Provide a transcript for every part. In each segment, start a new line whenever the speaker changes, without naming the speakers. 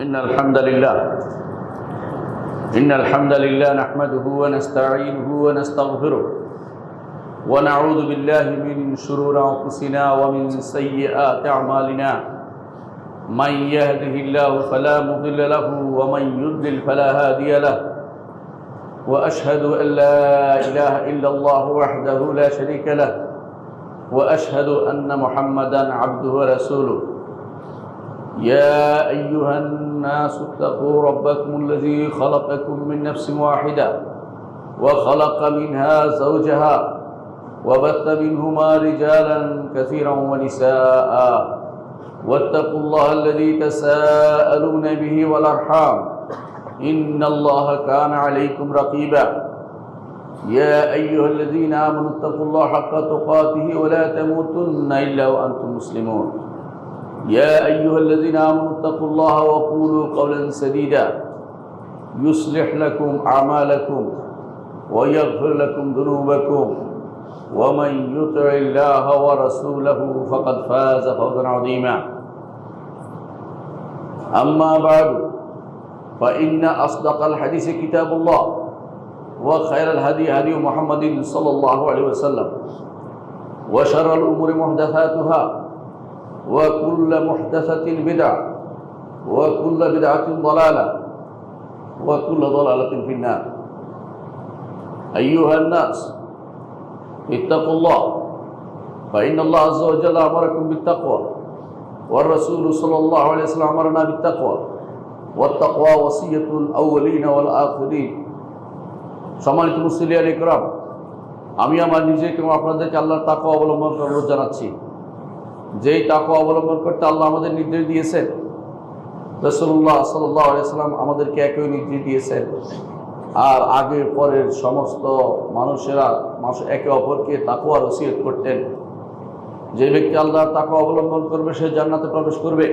إن الحمد لله نحمده ونستعينه ونستغفره ونعوذ بالله من شرور أنفسنا ومن سيئات أعمالنا من يهده الله فلا مضل له ومن يضلل فلا هادي له وأشهد أن لا إله إلا الله وحده لا شريك له وأشهد أن محمدا عبده ورسوله يا أيها الناس اتقوا ربكم الذي خلقكم من نفس واحدة وخلق منها زوجها وبث منهما رجالا كثيرا ونساء واتقوا الله الذي تساءلون به والأرحام إن الله كان عليكم رقيبا يا أيها الذين آمنوا اتقوا الله حق تقاته ولا تموتن إلا وأنتم مسلمون يا أيها الذين آمنوا اتقوا الله وقولوا قولا سديدا يصلح لكم أعمالكم ويغفر لكم ذنوبكم ومن يطع الله ورسوله فقد فاز فوزا عظيما أما بعد فإن أصدق الحديث كتاب الله وخير الهدي هدي محمد صلى الله عليه وسلم وشر الأمور محدثاتها وكل محدثة بدعة وكل بدعة ضلالة وكل ضلالة في النار أيها الناس اتقوا الله فإن الله عز وجل أمركم بالتقوى والرسول صلى الله عليه وسلم أمرنا بالتقوى والتقوى وصية الأولين والآخرين সম্মানিত মুসলিয়ান ইকরাম, আমি আমার নিজেকে এবং আপনাদেরকে আল্লাহর তাকওয়া অবলম্বন করার অনুরোধ জানাচ্ছি। যেই তাকওয়া অবলম্বন করতে আল্লাহ আমাদের নির্দেশ দিয়েছেন, রাসূলুল্লাহ সাল্লাল্লাহু আলাইহি ওয়াসাল্লাম আমাদেরকে একই নির্দেশ দিয়েছেন। আর আগে পরের সমস্ত মানুষেরা একে অপরকে তাকওয়ার ওসিয়ত করতেন। যে ব্যক্তি আল্লাহর তাকওয়া অবলম্বন করবে সে জান্নাতে প্রবেশ করবে।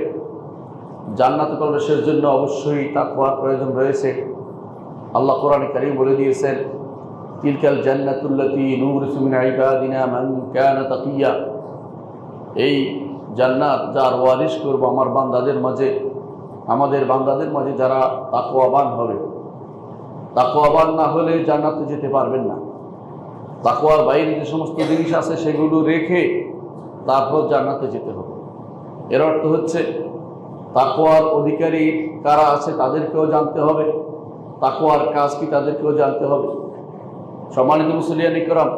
জান্নাতে প্রবেশের জন্য অবশ্যই তাকওয়ার প্রয়োজন রয়েছে। আল্লাহ কোরআনে কারীম বলে দিয়েছেন, তিলকাল জান্নাতুল্লাতী নুরিসু মিন ইবাদিনা মান কানা তাকিয়া। এই জান্নাত যার ওয়ারিশ করব আমার বান্দাদের মাঝে, আমাদের বান্দাদের মাঝে যারা তাকওয়াবান হবে। তাকওয়াবান না হলে জান্নাতে যেতে পারবেন না। তাকওয়ার বাইরে যে সমস্ত জিনিস আছে সেগুলো রেখে তারপর জান্নাতে যেতে হবে। এর অর্থ হচ্ছে তাকওয়ার অধিকারী কারা আছে তাদেরকেও জানতে হবে, তাকওয়ার কাজ কি তাদেরকেও জানতে হবে। সম্মানিত মুসলিয়ান ইকরাম,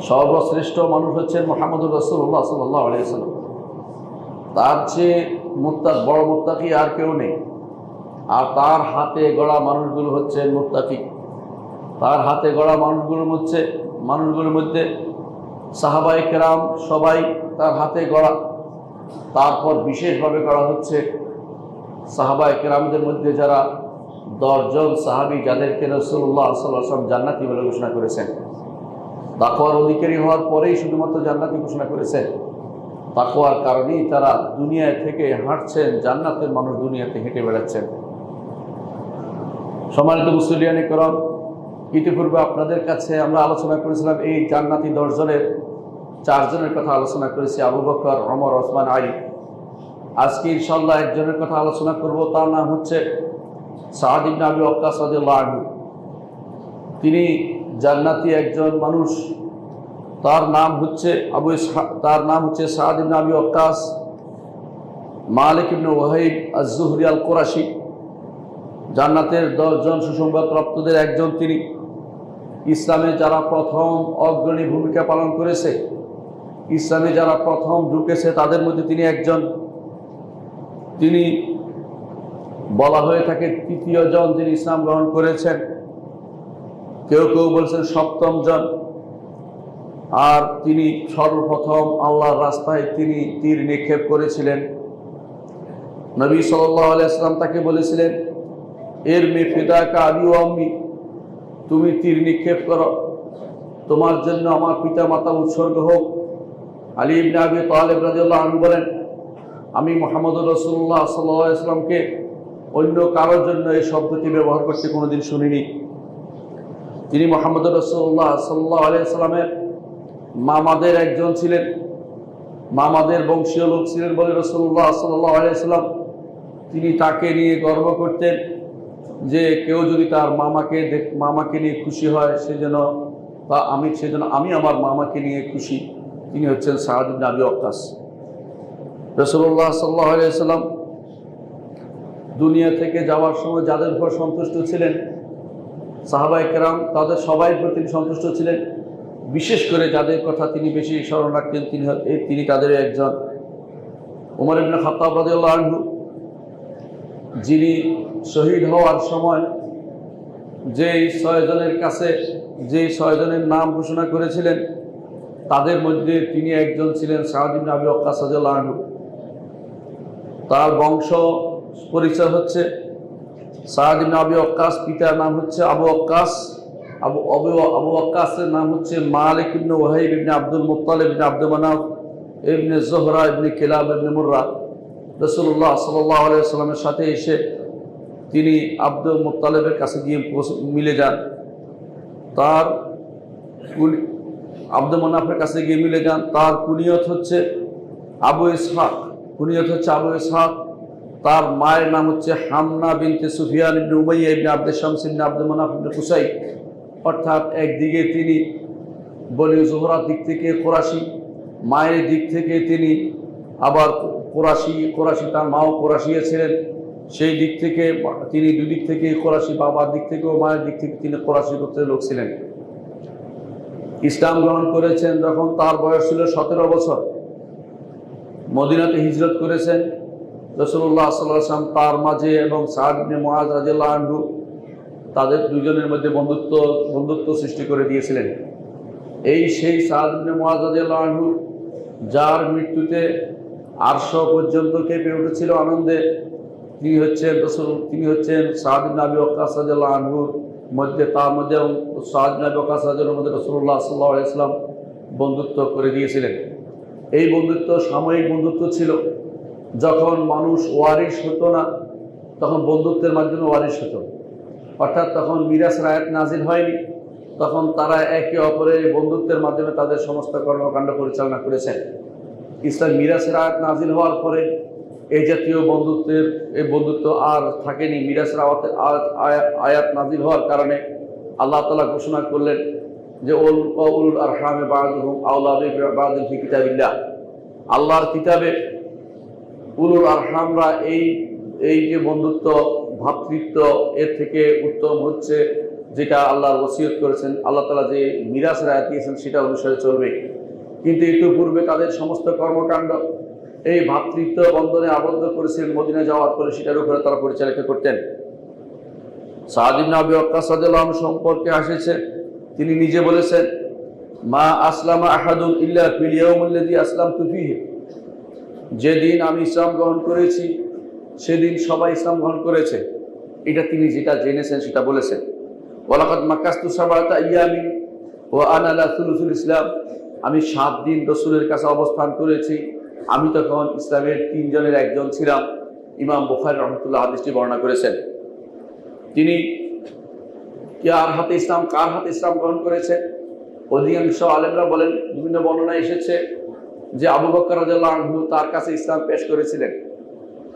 সর্বশ্রেষ্ঠ মানুষ হচ্ছেন মুহাম্মদুর রাসূলুল্লাহ সাল্লাল্লাহু আলাইহি ওয়াসাল্লাম। তার চেয়ে বড় মুত্তাকি আর কেউ নেই। আর তার হাতে গড়া মানুষগুলো হচ্ছেন মুত্তাকি। তার হাতে গড়া মানুষগুলোর মধ্যে সাহাবায়ে কেরাম সবাই তার হাতে গড়া। তারপর বিশেষভাবে গড়া হচ্ছে সাহাবায়ে কেরামদের মধ্যে যারা 10 জন সাহাবী যাদেরকে রাসূলুল্লাহ সাল্লাল্লাহু আলাইহি ওয়াসাল্লাম জান্নাতি বলে ঘোষণা করেছেন। তাকওয়ার অধিকারী হওয়ার পরেই শুধুমাত্র জান্নাতি ঘোষণা করেছেন। তাকওয়ার কারণেই তারা দুনিয়া থেকে হাঁটছেন, জান্নাতের মানুষ দুনিয়াতে হেঁটে বেড়াচ্ছেন। সম্মানিত মুসলিয়ান ইকরাম, ইতিপূর্বে আপনাদের কাছে আমরা আলোচনা করেছিলাম এই জান্নাতি 10 জনের 4 জনের কথা আলোচনা করেছি, আবু বকর, ওমর, ওসমান, আলী। আজকে ইনশাআল্লাহ একজনের কথা আলোচনা করব। তার নাম হচ্ছে সাদ ইবনে আবি ওয়াক্কাস রাদিয়াল্লাহু আনহু। তিনি জান্নাতি একজন মানুষ। তার নাম হচ্ছে সাদ ইবনে আবি ওয়াক্কাস মালিক ইবনে ওয়াহিব আজ-জুহরি আল-কুরাশি। জান্নাতের 10 জন সুসংবাদপ্রাপ্তদের একজন তিনি। ইসলামে যারা প্রথম অগ্রণী ভূমিকা পালন করেছে, ইসলামে যারা প্রথম ঢুকেছে তাদের মধ্যে তিনি একজন। তিনি বলা হয়ে থাকে 3য় জন যিনি ইসলাম গ্রহণ করেছেন, কেউ কেউ বলছেন 7ম জন। আর তিনি সর্বপ্রথম আল্লাহর রাস্তায় তিনি তীর নিক্ষেপ করেছিলেন। নবী সাল্লাল্লাহু আলাইহি ওয়াসাল্লাম তাকে বলেছিলেন, ইরমি ফিদাকা আবি ওয়া আম্মি, তুমি তীর নিক্ষেপ করো, তোমার জন্য আমার পিতা মাতা উৎসর্গ হোক। আলী ইবনে আবি তালিব রাদিয়াল্লাহু আনহু বলেন, আমি মুহাম্মদুর রাসূলুল্লাহ সাল্লাল্লাহু আলাইহি ওয়াসাল্লামকে অন্য কারোর জন্য এই শব্দটি ব্যবহার করতে কোনোদিন শুনিনি। তিনি মুহাম্মদুর রাসূলুল্লাহ সাল্লাল্লাহু আলাইহি ওয়াসাল্লামের মামাদের একজন ছিলেন। মামাদের বংশীয় লোক ছিলেন বলে রাসূলুল্লাহ সাল্লাল্লাহু আলাইহি ওয়াসাল্লাম তিনি তাকে নিয়ে গর্ব করতেন যে কেউ যদি তার মামাকে নিয়ে খুশি হয় সেজন্য আমি আমার মামাকে নিয়ে খুশি। তিনি হচ্ছেন সাদ ইবনে আবি ওয়াক্কাস। রাসূলুল্লাহ সাল্লাল্লাহু আলাইহি ওয়াসাল্লাম দুনিয়া থেকে যাওয়ার সময় যাদের উপর সন্তুষ্ট ছিলেন সাহাবায়ে কেরাম, তাদের সবাই প্রতি সন্তুষ্ট ছিলেন। বিশেষ করে যাদের কথা তিনি বেশি স্মরণ রাখতেন তিনি তাদের একজন ওমর ইবনে খাত্তাব রাদিয়াল্লাহু আনহু, যিনি শহীদ হওয়ার সময় যেই 6 জনের কাছে যেই 6 জনের নাম ঘোষণা করেছিলেন তাদের মধ্যে তিনি একজন ছিলেন সাদ ইবনে আবি ওয়াক্কাস রাদিয়াল্লাহু আনহু। তার বংশ পরিচয় হচ্ছে সাদ ইবনে আবি ওয়াক্কাস, পিতার নাম হচ্ছে আবু ওয়াক্কাস। আবু ওয়াক্কাসের নাম হচ্ছে মালিক ইবনে ওয়াহিব ইবনে আব্দুল মুত্তালিব ইবনে আব্দুল মানাফ ইবনে জোহরা ইবনে কিলাব ইবনে মুররা। রাসূলুল্লাহ সাল্লাল্লাহু আলাইহি ওয়াসাল্লামের সাথে এসে তিনি আব্দুল মুত্তালিবের কাছে গিয়ে মিলে যান। তার আব্দুল মানাফের কাছে গিয়ে মিলে যান। তার কুনিয়ত হচ্ছে আবু ইসহাক। তার মায়ের নাম হচ্ছে হামনা বিনতে সুফিয়ান ইবনে উমাইয়া ইবনে আব্দুল শামস ইবনে আব্দুল মানাফ ইবনে কুসাই। অর্থাৎ একদিকে তিনি বনি জোহরার দিক থেকে কোরাশি, মায়ের দিক থেকে তিনি আবার কোরাশি, তার মাও কোরাশিয়া ছিলেন। সেই দিক থেকে তিনি দুদিক থেকে কোরাশি, বাবার দিক থেকেও মায়ের দিক থেকে তিনি কোরাশি গোত্রের লোক ছিলেন। ইসলাম গ্রহণ করেছেন যখন তার বয়স ছিল 17 বছর। মদিনাতে হিজরত করেছেন। রাসূলুল্লাহ সাল্লাল্লাহু আলাইহি ওয়াসাল্লাম তার মাঝে এবং সাদ ইবনে মুআয রাদিয়াল্লাহু আনহু তাদের দুজনের মধ্যে বন্ধুত্ব সৃষ্টি করে দিয়েছিলেন। সেই সাদ ইবনে মুআয রাদিয়াল্লাহু আনহু যার মৃত্যুতে আরশ পর্যন্ত কেঁপে উঠেছিল আনন্দে, তিনি হচ্ছেন সাদ ইবনে আবি ওয়াক্কাস রাদিয়াল্লাহু আনহুর মধ্যে, তার মধ্যে সাদ ইবনে আবি ওয়াক্কাস রাদিয়াল্লাহু আনহুর মধ্যে রাসূলুল্লাহ সাল্লাল্লাহু আলাইহি ওয়াসাল্লাম বন্ধুত্ব করে দিয়েছিলেন। এই বন্ধুত্ব সাময়িক বন্ধুত্ব ছিল। যখন মানুষ ওয়ারিশ হতো না তখন বন্ধুত্বের মাধ্যমে ওয়ারিশ হতো। অর্থাৎ তখন মিরাসের আয়াত নাজিল হয়নি, তখন তারা একে অপরের বন্ধুত্বের মাধ্যমে তাদের সমস্ত কর্মকাণ্ড পরিচালনা করেছেন। ইসলাম মিরাসের আয়াত নাজিল হওয়ার পরে এই জাতীয় বন্ধুত্ব আর থাকেনি। মিরাসের আয়াত নাজিল হওয়ার কারণে আল্লাহ তাআলা ঘোষণা করলেন যে উলুল আরহামে বা'দুহুম আওলা বিবা'দিন ফি কিতাবিল্লাহ। আল্লাহর কিতাবে উলুল আরহামরা এই যে বন্ধুত্ব, ভ্রাতৃত্ব, এর থেকে উত্তম হচ্ছে যেটা আল্লাহর ওসিয়ত করেছেন, আল্লাহ তাআলা যে মিরাসের আয়াত দিয়েছেন সেটা অনুসারে চলবে। কিন্তু ইতিপূর্বে তাদের সমস্ত কর্মকাণ্ড এই ভ্রাতৃত্ব বন্ধনে আবদ্ধ করেছিলেন। মদিনা যাওয়ার পরে সেটার উপরে তারা পরিচালিত করতেন। সাদ ইবনে আবি ওয়াক্কাস রাদিয়াল্লাহু আনহু সম্পর্কে এসেছে, তিনি নিজে বলেছেন, মা আসলামা আহাদুন ইল্লা ফিল ইয়াউমিল্লাযী আসলামতু ফীহি। যেদিন আমি ইসলাম গ্রহণ করেছি সেদিন সবাই ইসলাম গ্রহণ করেছে। এটা তিনি যেটা জেনেছেন সেটা বলেছেন। ওয়ালাকাদ মাকাসতু সাবআতা আইয়ামিন ওয়া আনা লা সুলুসুল ইসলাম। আমি 7 দিন রাসূলের কাছে অবস্থান করেছি, আমি তখন ইসলামের 3 জনের একজন ছিলাম। ইমাম বুখারী রাহমাতুল্লাহ হাদিসটি বর্ণনা করেছেন। তিনি কার হাতে ইসলাম গ্রহণ করেছে? অধিকাংশ আলেমরা বলেন, বিভিন্ন বর্ণনায় এসেছে যে আবু বকর রাদিয়াল্লাহু আনহু তার কাছে ইসলাম পেশ করেছিলেন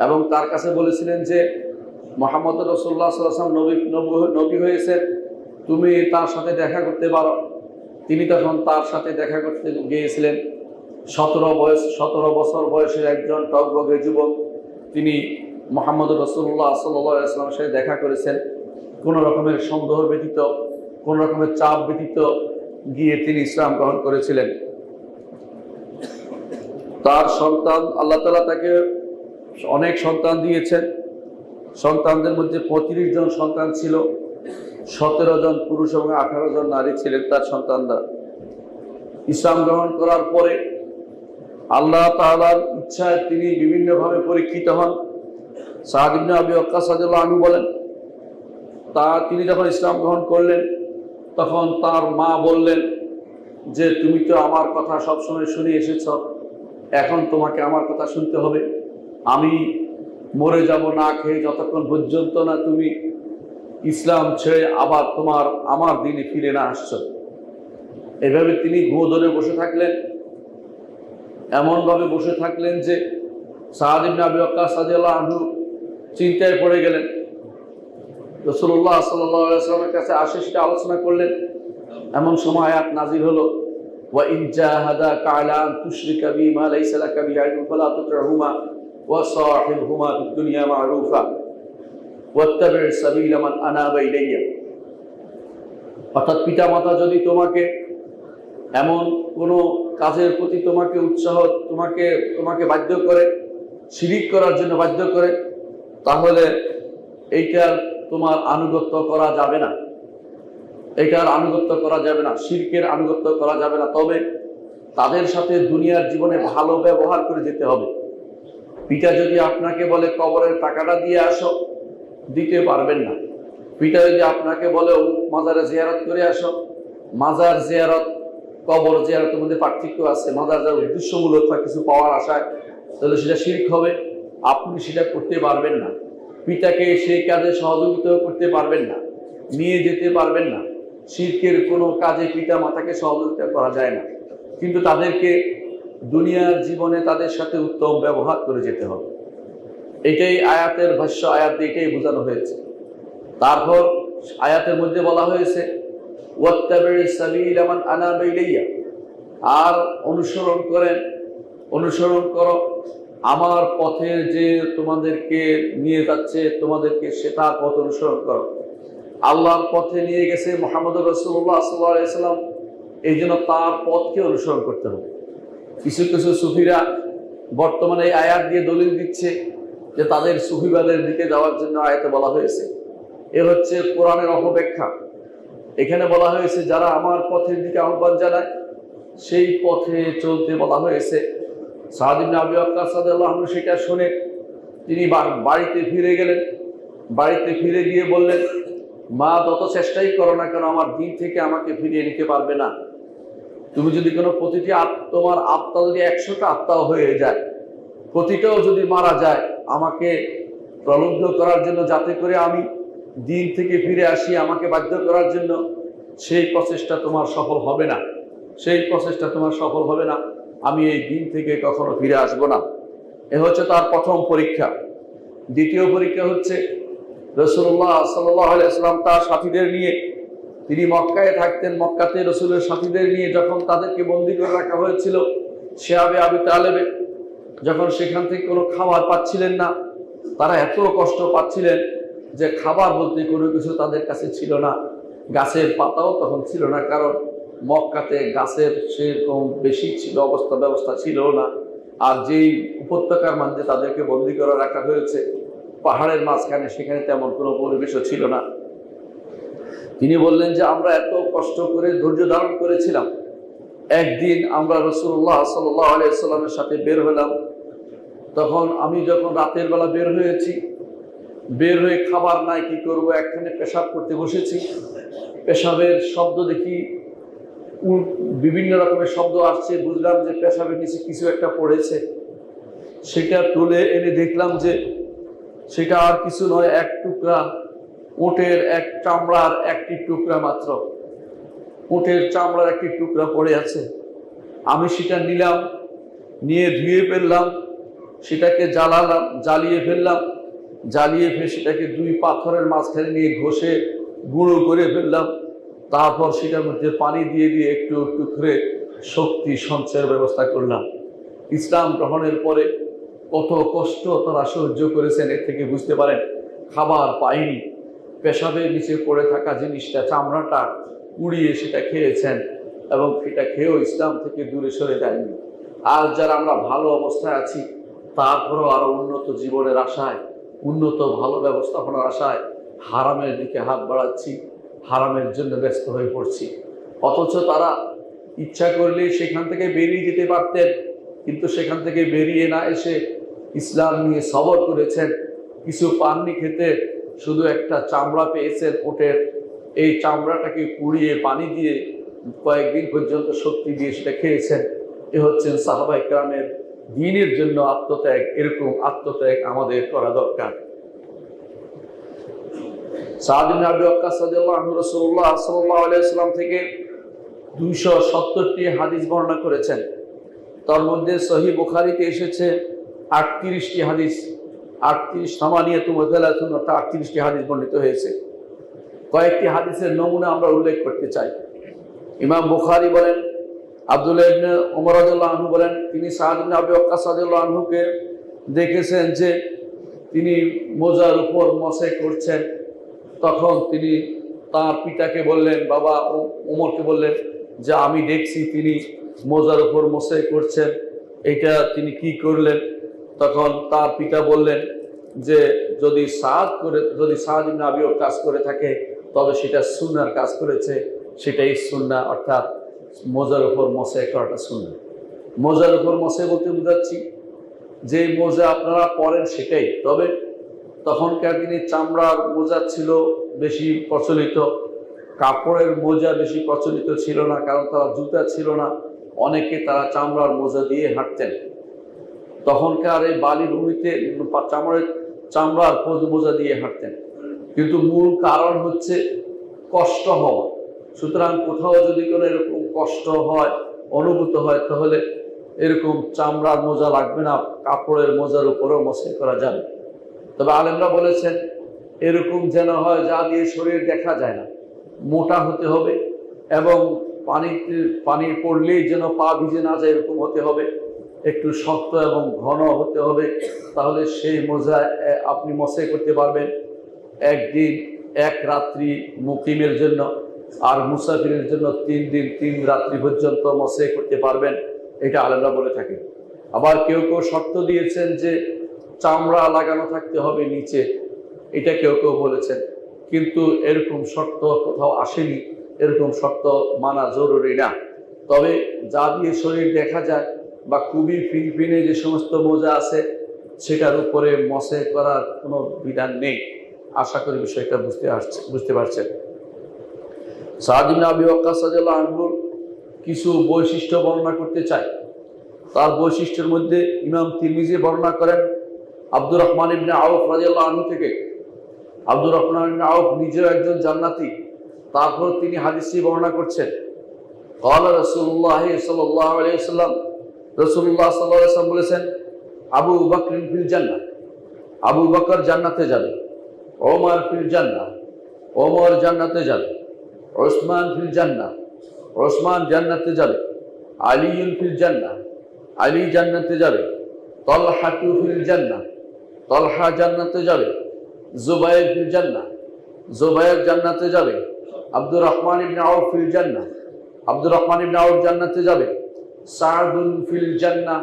এবং তার কাছে বলেছিলেন যে মুহাম্মদ রাসূলুল্লাহ সাল্লাল্লাহু আলাইহি ওয়াসাল্লাম নবী হয়েছেন, তুমি তার সাথে দেখা করতে পারো। তিনি তখন তার সাথে দেখা করতে গিয়েছিলেন। 17 বছর বয়সের একজন টকবগে যুবক, তিনি মুহাম্মদ রাসূলুল্লাহ সাল্লাল্লাহু আলাইহি ওয়াসাল্লামের সাথে দেখা করেছেন। কোনো রকমের সন্দেহ ব্যতীত, কোনো রকমের চাপ ব্যতীত গিয়ে তিনি ইসলাম গ্রহণ করেছিলেন। তার সন্তান, আল্লাহ তাআলা তাকে অনেক সন্তান দিয়েছেন। সন্তানদের মধ্যে 35 জন সন্তান ছিল, 17 জন পুরুষ এবং 18 জন নারী ছিলেন তার সন্তানরা। ইসলাম গ্রহণ করার পরে আল্লাহ তাআলার ইচ্ছায় তিনি বিভিন্নভাবে পরীক্ষিত হন। সাদ ইবনে আবি ওয়াক্কাস রাদিয়াল্লাহু আনহু বলেন, তিনি যখন ইসলাম গ্রহণ করলেন তখন তার মা বললেন যে তুমি তো আমার কথা সবসময় শুনে এসেছ, এখন তোমাকে আমার কথা শুনতে হবে। আমি মরে যাব না খেয়ে যতক্ষণ পর্যন্ত না তুমি ইসলাম ছেড়ে আবার আমার দিনে ফিরে না আসছো। এভাবে তিনি গো ধরে বসে থাকলেন। এমনভাবে বসে থাকলেন যে সাদ ইবনে আবি ওয়াক্কাস রাদিয়াল্লাহু আনহু চিন্তায় পড়ে গেলেন। রাসূলুল্লাহ সাল্লাল্লাহু আলাইহি ওয়াসাল্লামের কাছে আসে সেটা আলোচনা করলেন। এমন সময় আয়াত নাযিল হলো, ওয়া ইন জাহাদাকা আলা আন তুশরিকা বি মা লাইসা লাকা বিহি ইলমুন ফালা তুতি'হুমা ওয়া সাহিবহুমা ফিদ দুনিয়া মা'রুফা ওয়াত্তাবি' সাবিলা মান আনাবা ইলাইয়া। অর্থাৎ পিতামাতা যদি তোমাকে এমন কোনো কাজের প্রতি তোমাকে উৎসাহ তোমাকে বাধ্য করে, শিরিক করার জন্য বাধ্য করে, তাহলে এইটার তোমার আনুগত্য করা যাবে না, এটার আনুগত্য করা যাবে না, শিরকের আনুগত্য করা যাবে না। তবে তাদের সাথে দুনিয়ার জীবনে ভালো ব্যবহার করে যেতে হবে। পিতা যদি আপনাকে বলে কবরের টাকাটা দিয়ে আসো, দিতে পারবেন না। পিতা যদি আপনাকে বলে মাজারে জিয়ারত করে আসো, মাজার জিয়ারত কবর জিয়ারতের মধ্যে পার্থক্য আছে। মাজার যার উদ্দেশ্যমূলক কিছু পাওয়ার আশায়, তাহলে সেটা শিরক হবে, আপনি সেটা করতে পারবেন না। পিতাকে সেই কাজে সহযোগিতা করতে পারবেন না, নিয়ে যেতে পারবেন না। শিরকের কোনো কাজে পিতা মাতাকে সহযোগিতা করা যায় না, কিন্তু তাদেরকে দুনিয়ার জীবনে তাদের সাথে উত্তম ব্যবহার করে যেতে হবে। এটাই আয়াতের ভাষ্য, আয়াত দিয়ে এটাই বোঝানো হয়েছে। তারপর আয়াতের মধ্যে বলা হয়েছে ওয়াত্তাবি' সাবিলা মান আনাবা ইলাইয়া, আর অনুসরণ করো আমার পথে যে তোমাদেরকে নিয়ে যাচ্ছে, তোমাদেরকে সেটা পথ অনুসরণ করো। আল্লাহর পথে নিয়ে গেছে মুহাম্মদুর রাসূলুল্লাহ সাল্লাল্লাহু আলাইহি ওয়াসাল্লাম, এই জন্য তার পথকে অনুসরণ করতে হবে। কিছু কিছু সুফিরা বর্তমানে এই আয়াত দিয়ে দলিল দিচ্ছে যে তাদের সুফিবাদের দিকে যাওয়ার জন্য আয়াতে বলা হয়েছে। এ হচ্ছে কোরআনের অপব্যাখ্যা। এখানে বলা হয়েছে যারা আমার পথের দিকে আহ্বান জানায় সেই পথে চলতে বলা হয়েছে। সাদ ইবনে আবি ওয়াক্কাস রাদিয়াল্লাহু আনহু সেটা শুনে তিনি বাড়িতে ফিরে গেলেন। বাড়িতে ফিরে গিয়ে বললেন, মা যত চেষ্টাই করো না কেন আমার দিন থেকে আমাকে ফিরিয়ে নিতে পারবে না। তুমি যদি কোনো প্রতিটি তোমার আত্মা যদি 100টা আত্মাও হয়ে যায়, প্রতিটাও যদি মারা যায় আমাকে প্রলুব্ধ করার জন্য, যাতে করে আমি দিন থেকে ফিরে আসি, আমাকে বাধ্য করার জন্য, সেই প্রচেষ্টা তোমার সফল হবে না, সেই প্রচেষ্টা তোমার সফল হবে না। আমি এই দিন থেকে কখনো ফিরে আসবো না। এ হচ্ছে তার প্রথম পরীক্ষা। দ্বিতীয় পরীক্ষা হচ্ছে রাসূলুল্লাহ সাল্লাল্লাহু আলাইহি ওয়াসাল্লাম তার সাথীদের নিয়ে, তিনি মক্কায় থাকতেন, মক্কাতে রাসূলের সাথীদের নিয়ে যখন তাদেরকে বন্দী করে রাখা হয়েছিল শিয়াবে আবি তালেবে, যখন সেখান থেকে কোনো খাবার পাচ্ছিলেন না, তারা এত কষ্ট পাচ্ছিলেন যে খাবার বলতে কোনো কিছু তাদের কাছে ছিল না। গাছের পাতাও তখন ছিল না, কারণ মক্কাতে গাছের সেরকম বেশি ছিল, ব্যবস্থা ছিল না। আর যেই উপত্যকার মাঝে তাদেরকে বন্দী করে রাখা হয়েছে পাহাড়ের মাঝখানে, সেখানে তেমন কোনো পরিবেশও ছিল না। তিনি বললেন যে আমরা এত কষ্ট করে ধৈর্য ধারণ করেছিলাম। একদিন আমরা রাসূলুল্লাহ সাল্লাল্লাহু আলাইহি ওয়াসাল্লামের সাথে বের হলাম। তখন আমি যখন রাতের বেলা বের হয়েছি, বের হয়ে খাবার নাই, কি করব, একখানে পেশাব করতে বসেছি। পেশাবের শব্দ দেখি, বিভিন্ন রকমের শব্দ আসছে। বুঝলাম যে পেশাবের নিচে কিছু একটা পড়েছে। সেটা তুলে এনে দেখলাম যে সেটা আর কিছু নয়, এক টুকরা উটের এক চামড়ার একটি টুকরা মাত্র। উটের চামড়ার একটি টুকরা পড়ে আছে। আমি সেটা নিলাম, নিয়ে ধুয়ে ফেললাম, সেটাকে জ্বালালাম, জ্বালিয়ে ফেললাম। জ্বালিয়ে ফেলে সেটাকে দুই পাথরের মাঝখানে নিয়ে ঘষে গুঁড়ো করে ফেললাম। তারপর সেটার মধ্যে পানি দিয়ে দিয়ে একটু একটু করে শক্তি সঞ্চয়ের ব্যবস্থা করলাম। ইসলাম গ্রহণের পরে কত কষ্ট তারা সহ্য করেছেন, এর থেকে বুঝতে পারেন খাবার পায়নি, পেশাবের নিচে পড়ে থাকা জিনিসটা, চামড়াটা উড়িয়ে সেটা খেয়েছেন, এবং সেটা খেয়েও ইসলাম থেকে দূরে সরে যায়নি। আর যারা আমরা ভালো অবস্থায় আছি, তারপরেও আরো উন্নত জীবনের আশায়, উন্নত ভালো ব্যবস্থাপনার আশায় হারামের দিকে হাত বাড়াচ্ছি, হারামের জন্য ব্যস্ত হয়ে পড়ছি। অথচ তারা ইচ্ছা করলে সেখান থেকে বেরিয়ে যেতে পারতেন, কিন্তু সেখান থেকে বেরিয়ে না এসে ইসলাম নিয়ে সবর করেছেন। কিছু পাননি খেতে, শুধু একটা চামড়া পেয়েছেন উটের, এই চামড়াটাকে পুড়িয়ে পানি দিয়ে কয়েকদিন পর্যন্ত শক্তি দিয়ে সেটা খেয়েছেন। এ হচ্ছেন সাহাবায়ে কেরামের দ্বীনের জন্য আত্মত্যাগ। এরকম আত্মত্যাগ আমাদের করা দরকার। সাদ ইবনে আবি ওয়াক্কাস রাদিয়াল্লাহু আনহু রাসূলুল্লাহ সাল্লাল্লাহু আলাইহি ওয়াসাল্লাম থেকে 270টি হাদিস বর্ণনা করেছেন। তার মধ্যে সহিহ বুখারীতে এসেছে 38টি হাদিস, 38টি হাদিস বর্ণিত হয়েছে। কয়েকটি হাদিসের নমুনা আমরা উল্লেখ করতে চাই। ইমাম বুখারী বলেন, আব্দুল্লাহ ইবনে ওমর রাদিয়াল্লাহু আনহু বলেন, তিনি সাদ ইবনে আবি ওয়াক্কাস রাদিয়াল্লাহু আনহুকে দেখেছেন যে তিনি মোজার উপর মসে করছেন। তখন তিনি তার পিতাকে বললেন, বাবা ওমরকে বললেন যে আমি দেখছি তিনি মোজার উপর মসে করছেন, এটা তিনি কি করলেন? তখন তার পিতা বললেন যে যদি সাদ ইবনে আবি ওয়াক্কাস করে থাকে তবে সেটা সুন্নাহর কাজ করেছে, সেটাই সুন্নাহ, অর্থাৎ মোজার উপর মসে করাটা সুন্নাহ। মোজার উপর মসে বলতে বুঝাচ্ছি যে মোজা আপনারা পরেন সেটাই। তবে তখনকার দিনে চামড়ার মোজা ছিল বেশি প্রচলিত, কাপড়ের মোজা বেশি প্রচলিত ছিল না, কারণ তারা জুতা ছিল না। অনেকে তারা চামড়ার মোজা দিয়ে হাঁটতেন। তখনকার এই বালিভূমিতে চামড়ার মোজা দিয়ে হাঁটতেন। কিন্তু মূল কারণ হচ্ছে কষ্ট হওয়া। সুতরাং কোথাও যদি কোনো এরকম কষ্ট হয়, অনুভূত হয়, তাহলে এরকম চামড়ার মোজা লাগবে না, কাপড়ের মোজার উপরেও মসে করা যাবে। তবে আলেমরা বলেছেন এরকম যেন হয় যা দিয়ে শরীর দেখা যায় না, মোটা হতে হবে এবং পানি পড়লেই যেন পা ভিজে না যায় এরকম হতে হবে, একটু শক্ত এবং ঘন হতে হবে। তাহলে সেই মোজা আপনি মসে করতে পারবেন একদিন এক রাত্রি মুকিমের জন্য, আর মুসাফিরের জন্য 3 দিন 3 রাত্রি পর্যন্ত মসে করতে পারবেন। এটা আলেমরা বলে থাকে। আবার কেউ কেউ শর্ত দিয়েছেন যে চামড়া লাগানো থাকতে হবে নিচে, এটা কেউ কেউ বলেছেন। কিন্তু এরকম শর্ত কোথাও আসেনি, এরকম শর্ত মানা জরুরি না। তবে যা দিয়ে শরীর দেখা যায় বা খুবই ফিনফিনে যে সমস্ত মোজা আছে সেটার উপরে মসে করার কোনো বিধান নেই। আশা করি বিষয়টা বুঝতে পারছেন। সাদ ইবনে আবি ওয়াক্কাস রাদিয়াল্লাহু আনহুর কিছু বৈশিষ্ট্য বর্ণনা করতে চাই। তার বৈশিষ্ট্যের মধ্যে ইমাম তিরমিজি বর্ণনা করেন আব্দুর রহমান ইবনে আউফ রাদিয়াল্লাহু আনহু থেকে। আব্দুর রহমান ইবনে আউফ নিজেও একজন জান্নাতি। তারপর তিনি হাদিসটি বর্ণনা করছেন, ক্বালা রাসূলুল্লাহ সাল্লাল্লাহু আলাইহি ওয়াসাল্লাম, রাসূলুল্লাহ সাল্লাল্লাহু আলাইহি ওয়াসাল্লাম বলেছেন, আবু বকর ফিল জান্নাহ, আবু বকর জান্নাতে যাবে। ওমর ফিল জান্নাহ, ওমর জান্নাতে যাবে। ওসমান ফিল জান্নাহ, ওসমান জান্নাতে যাবে। আলী ফিল জান্নাহ, আলী জান্নাতে যাবে। তলহা ফিল জান্নাহ, তলহা জান্নাতে যাবে। জুবাইর ফিল জান্নাহ, জুবাইর জান্নাতে যাবে। আব্দুর রহমান ইবনে আউফ ফিল জান্নাহ, আব্দুর রহমান ইবনে আউফ জান্নাতে যাবে। সাদুন ফিল জান্নাহ,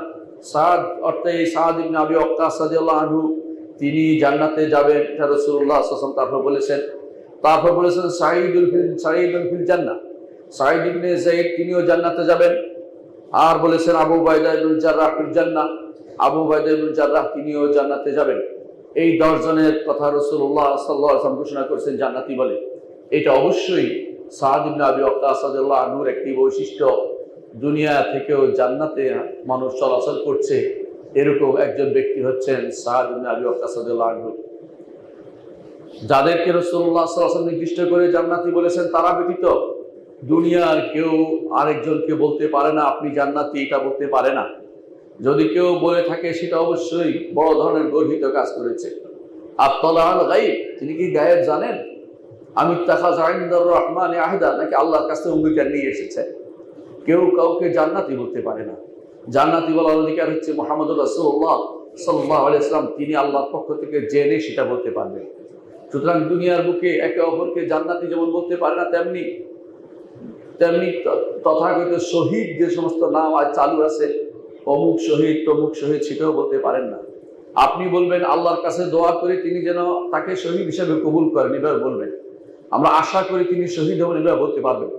সাদ অর্থাৎ সাদ ইবনে আবি ওয়াক্কাস রাদিয়াল্লাহু আনহু তিনি জান্নাতে যাবেন, এটা রাসূলুল্লাহ সাল্লাল্লাহু আলাইহি ওয়াসাল্লাম তারপর বলেছেন সাঈদুন ফিল জান্নাহ, সাঈদ ইবনে যায়েদ তিনিও জান্নাতে যাবেন। আর বলেছেন আবু উবাইদা ইবনুল জাররাহ ফিল জান্নাহ, আবু উবাইদা ইবনুল জাররাহ তিনিও জান্নাতে যাবেন। এই 10 জনের কথা রাসূলুল্লাহ সাল্লাল্লাহু আলাইহি ওয়াসাল্লাম ঘোষণা করেছেন জান্নাতি বলে। এটা অবশ্যই সাদ ইবনে আবি ওয়াক্কাস রাদিয়াল্লাহু আনহুর একটি বৈশিষ্ট্য। দুনিয়া থেকেও জান্নাতে মানুষ চলাচল করছে, এরকম একজন ব্যক্তি হচ্ছেন সাদ ইবনে আবি ওয়াক্কাস রাদিয়াল্লাহু আনহু। যাদেরকে রাসূলুল্লাহ সাল্লাল্লাহু আলাইহি ওয়াসাল্লাম নির্দিষ্ট করে জান্নাতি বলেছেন তারা ব্যতীত দুনিয়ার কেউ আরেকজনকে বলতে পারে না আপনি জান্নাতি, এটা বলতে পারে না। যদি কেউ বলে থাকে সেটা অবশ্যই বড় ধরনের গর্হিত কাজ করেছে। আত-তালাআল গায়ব, তিনি কি গায়েব জানেন? আমি ইত্তাখাযা ইনদার রহমানি আহদা, নাকি আল্লাহর কাছে অঙ্গীকার নিয়ে এসেছে। কেউ কাউকে জান্নাতি বলতে পারে না। জান্নাতি বলার অধিকার হচ্ছে মুহাম্মদুর রাসূলুল্লাহ সাল্লাল্লাহু আলাইহি ওয়াসাল্লাম, তিনি আল্লাহর পক্ষ থেকে জেনে সেটা বলতে পারবেন। সুতরাং দুনিয়ার বুকে একে অপরকে জান্নাতি যেমন বলতে পারে না, তেমনি তথাগত শহীদ যে সমস্ত নাম আজ চালু আছে, অমুক শহীদ তমুক শহীদ, সেটাও বলতে পারেন না। আপনি বলবেন আল্লাহর কাছে দোয়া করে তিনি যেন তাকে শহীদ হিসেবে কবুল করেন, এভাবে বলবেন। আমরা আশা করি তিনি শহীদ হবেন, এভাবে বলতে পারবেন।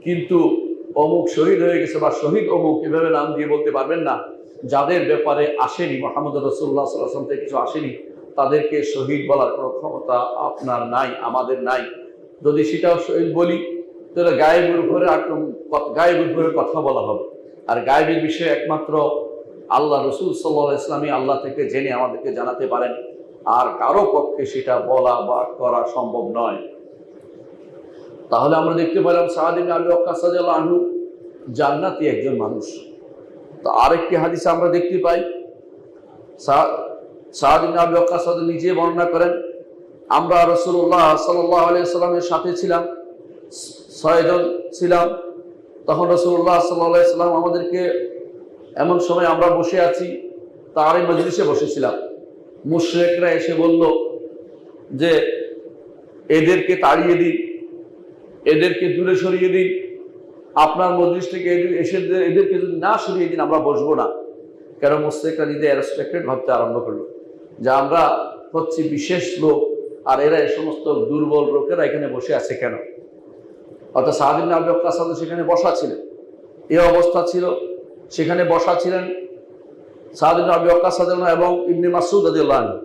কিন্তু অমুক শহীদ হয়ে গেছে বা শহীদ অমুক এভাবে নাম দিয়ে বলতে পারবেন না। যাদের ব্যাপারে আসেনি, মুহাম্মদ রাসূলুল্লাহ সাল্লাল্লাহু আলাইহি ওয়াসাল্লাম থেকে কিছু আসেনি, তাদেরকে শহীদ বলার কোনো ক্ষমতা আপনার নাই, আমাদের নাই। যদি সেটাও শহীদ বলি তাহলে গায়েবের উপরে কথা বলা হবে। আর গায়েবের বিষয়ে একমাত্র আল্লাহ রসুল সাল্লাল্লাহু আলাইহি ওয়াসাল্লাম আল্লাহ থেকে জেনে আমাদেরকে জানাতে পারেন, আর কারো পক্ষে সেটা বলা বা করা সম্ভব নয়। তাহলে আমরা দেখতে পেলাম সাদ ইবনে আবি ওয়াক্কাস রাদিয়াল্লাহু আনহু জান্নাতি একজন মানুষ। তো আরেকটি হাদিসে আমরা দেখতে পাই সাদ ইবনে আবি ওয়াক্কাস নিজে বর্ণনা করেন, আমরা রাসূলুল্লাহ সাল্লাল্লাহু আলাইহি সাল্লামের সাথে ছিলাম, 6 জন ছিলাম। তখন রাসূলুল্লাহ সাল্লাল্লাহু আলাইহি সাল্লাম আমাদেরকে, এমন সময় আমরা বসে আছি, তারই মজলিসে বসেছিলাম, মুশরিকরা এসে বলল যে এদেরকে তাড়িয়ে দিন, এদেরকে দূরে সরিয়ে দিন, আপনার মজলিস থেকে এদেরকে যদি না সরিয়ে দিন আমরা বসবো না। কেন? মুশরিকরা নিজে রেসপেক্টেড ভাবতে আরম্ভ করলো যে আমরা হচ্ছি বিশেষ লোক, আর এরা এই সমস্ত দুর্বল লোকেরা এখানে বসে আছে কেন? অর্থাৎ সাদ ইবনে আবি ওয়াক্কাস সেখানে বসা ছিলেন, এই অবস্থা ছিল। সেখানে বসা ছিলেন সাদ ইবনে আবি ওয়াক্কাস এবং ইবনে মাসউদ রাদিয়াল্লাহু আনহু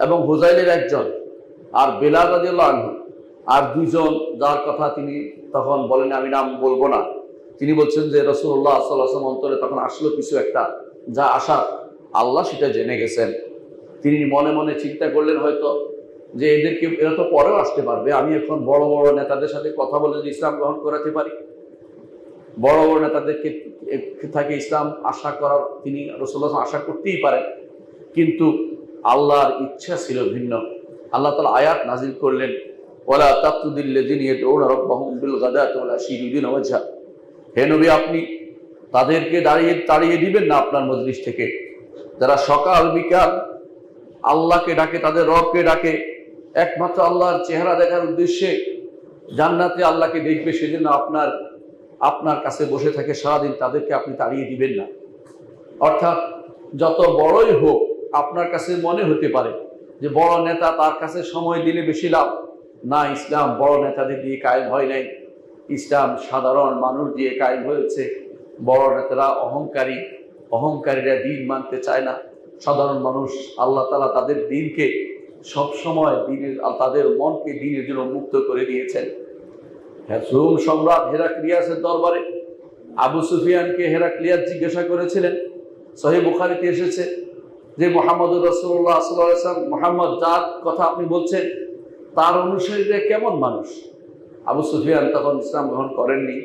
এবং হুযাইলের একজন, আর বেলাল রাদিয়াল্লাহু আনহু, আর 2 জন যার কথা তিনি তখন বলেন, আমি নাম বলবো না। তিনি বলছেন যে রাসূলুল্লাহ সাল্লাল্লাহু আলাইহি ওয়াসাল্লাম অন্তরে তখন আসলো কিছু একটা, যা আশা আল্লাহ সেটা জেনে গেছেন। তিনি মনে মনে চিন্তা করলেন হয়তো যে এরা তো পরেও আসতে পারবে, আমি এখন বড় বড় নেতাদের সাথে কথা বলে যদি ইসলাম গ্রহণ করাতে পারি, বড় বড় নেতাদেরকে থাকে ইসলাম আশা করার তিনি রাসূলুল্লাহ আশা করতেই পারেন। কিন্তু আল্লাহর ইচ্ছা ছিল ভিন্ন। আল্লাহ তাআলা আয়াত নাজিল করলেন, ওয়ালা তাকতুদিল্লাযিনা ইয়াদউনা রাব্বাহুম বিল গাদাতি ওয়াল আশি ইউরিদুনা ওয়াজহা। হে নবী, আপনি তাদেরকে তাড়িয়ে দিবেন না আপনার মজলিস থেকে, যারা সকাল বিকাল আল্লাহকে ডাকে, তাদের রবকে ডাকে, একমাত্র আল্লাহর চেহারা দেখার উদ্দেশ্যে জান্নাতে আল্লাহকে দেখবে, সেজন্য আপনার কাছে বসে থাকে সারাদিন, তাদেরকে আপনি তাড়িয়ে দিবেন না। অর্থাৎ যত বড়ই হোক, আপনার কাছে মনে হতে পারে যে বড় নেতা, তার কাছে সময় দিলে বেশি লাভ। না, ইসলাম বড় নেতাদের দিয়ে কায়েম হয় নাই, ইসলাম সাধারণ মানুষ দিয়ে কায়েম হয়েছে। বড় নেতারা অহংকারীরা দিন মানতে চায় না। সাধারণ মানুষ, আল্লাহ তাআলা তাদের দিনকে সবসময় তাদের মনকে দিনের জন্য মুক্ত করে দিয়েছেন। রোম সম্রাট হেরাক্লিয়াসের দরবারে আবু সুফিয়ানকে হেরাক্লিয়াস জিজ্ঞাসা করেছিলেন, সহিহ বুখারীতে এসেছে যে মুহাম্মদুর রাসূলুল্লাহ সাল্লাল্লাহু আলাইহি ওয়াসাল্লাম, মুহাম্মদ যার কথা আপনি বলছেন তার অনুসারীরা কেমন মানুষ? আবু সুফিয়ান তখন ইসলাম গ্রহণ করেননি,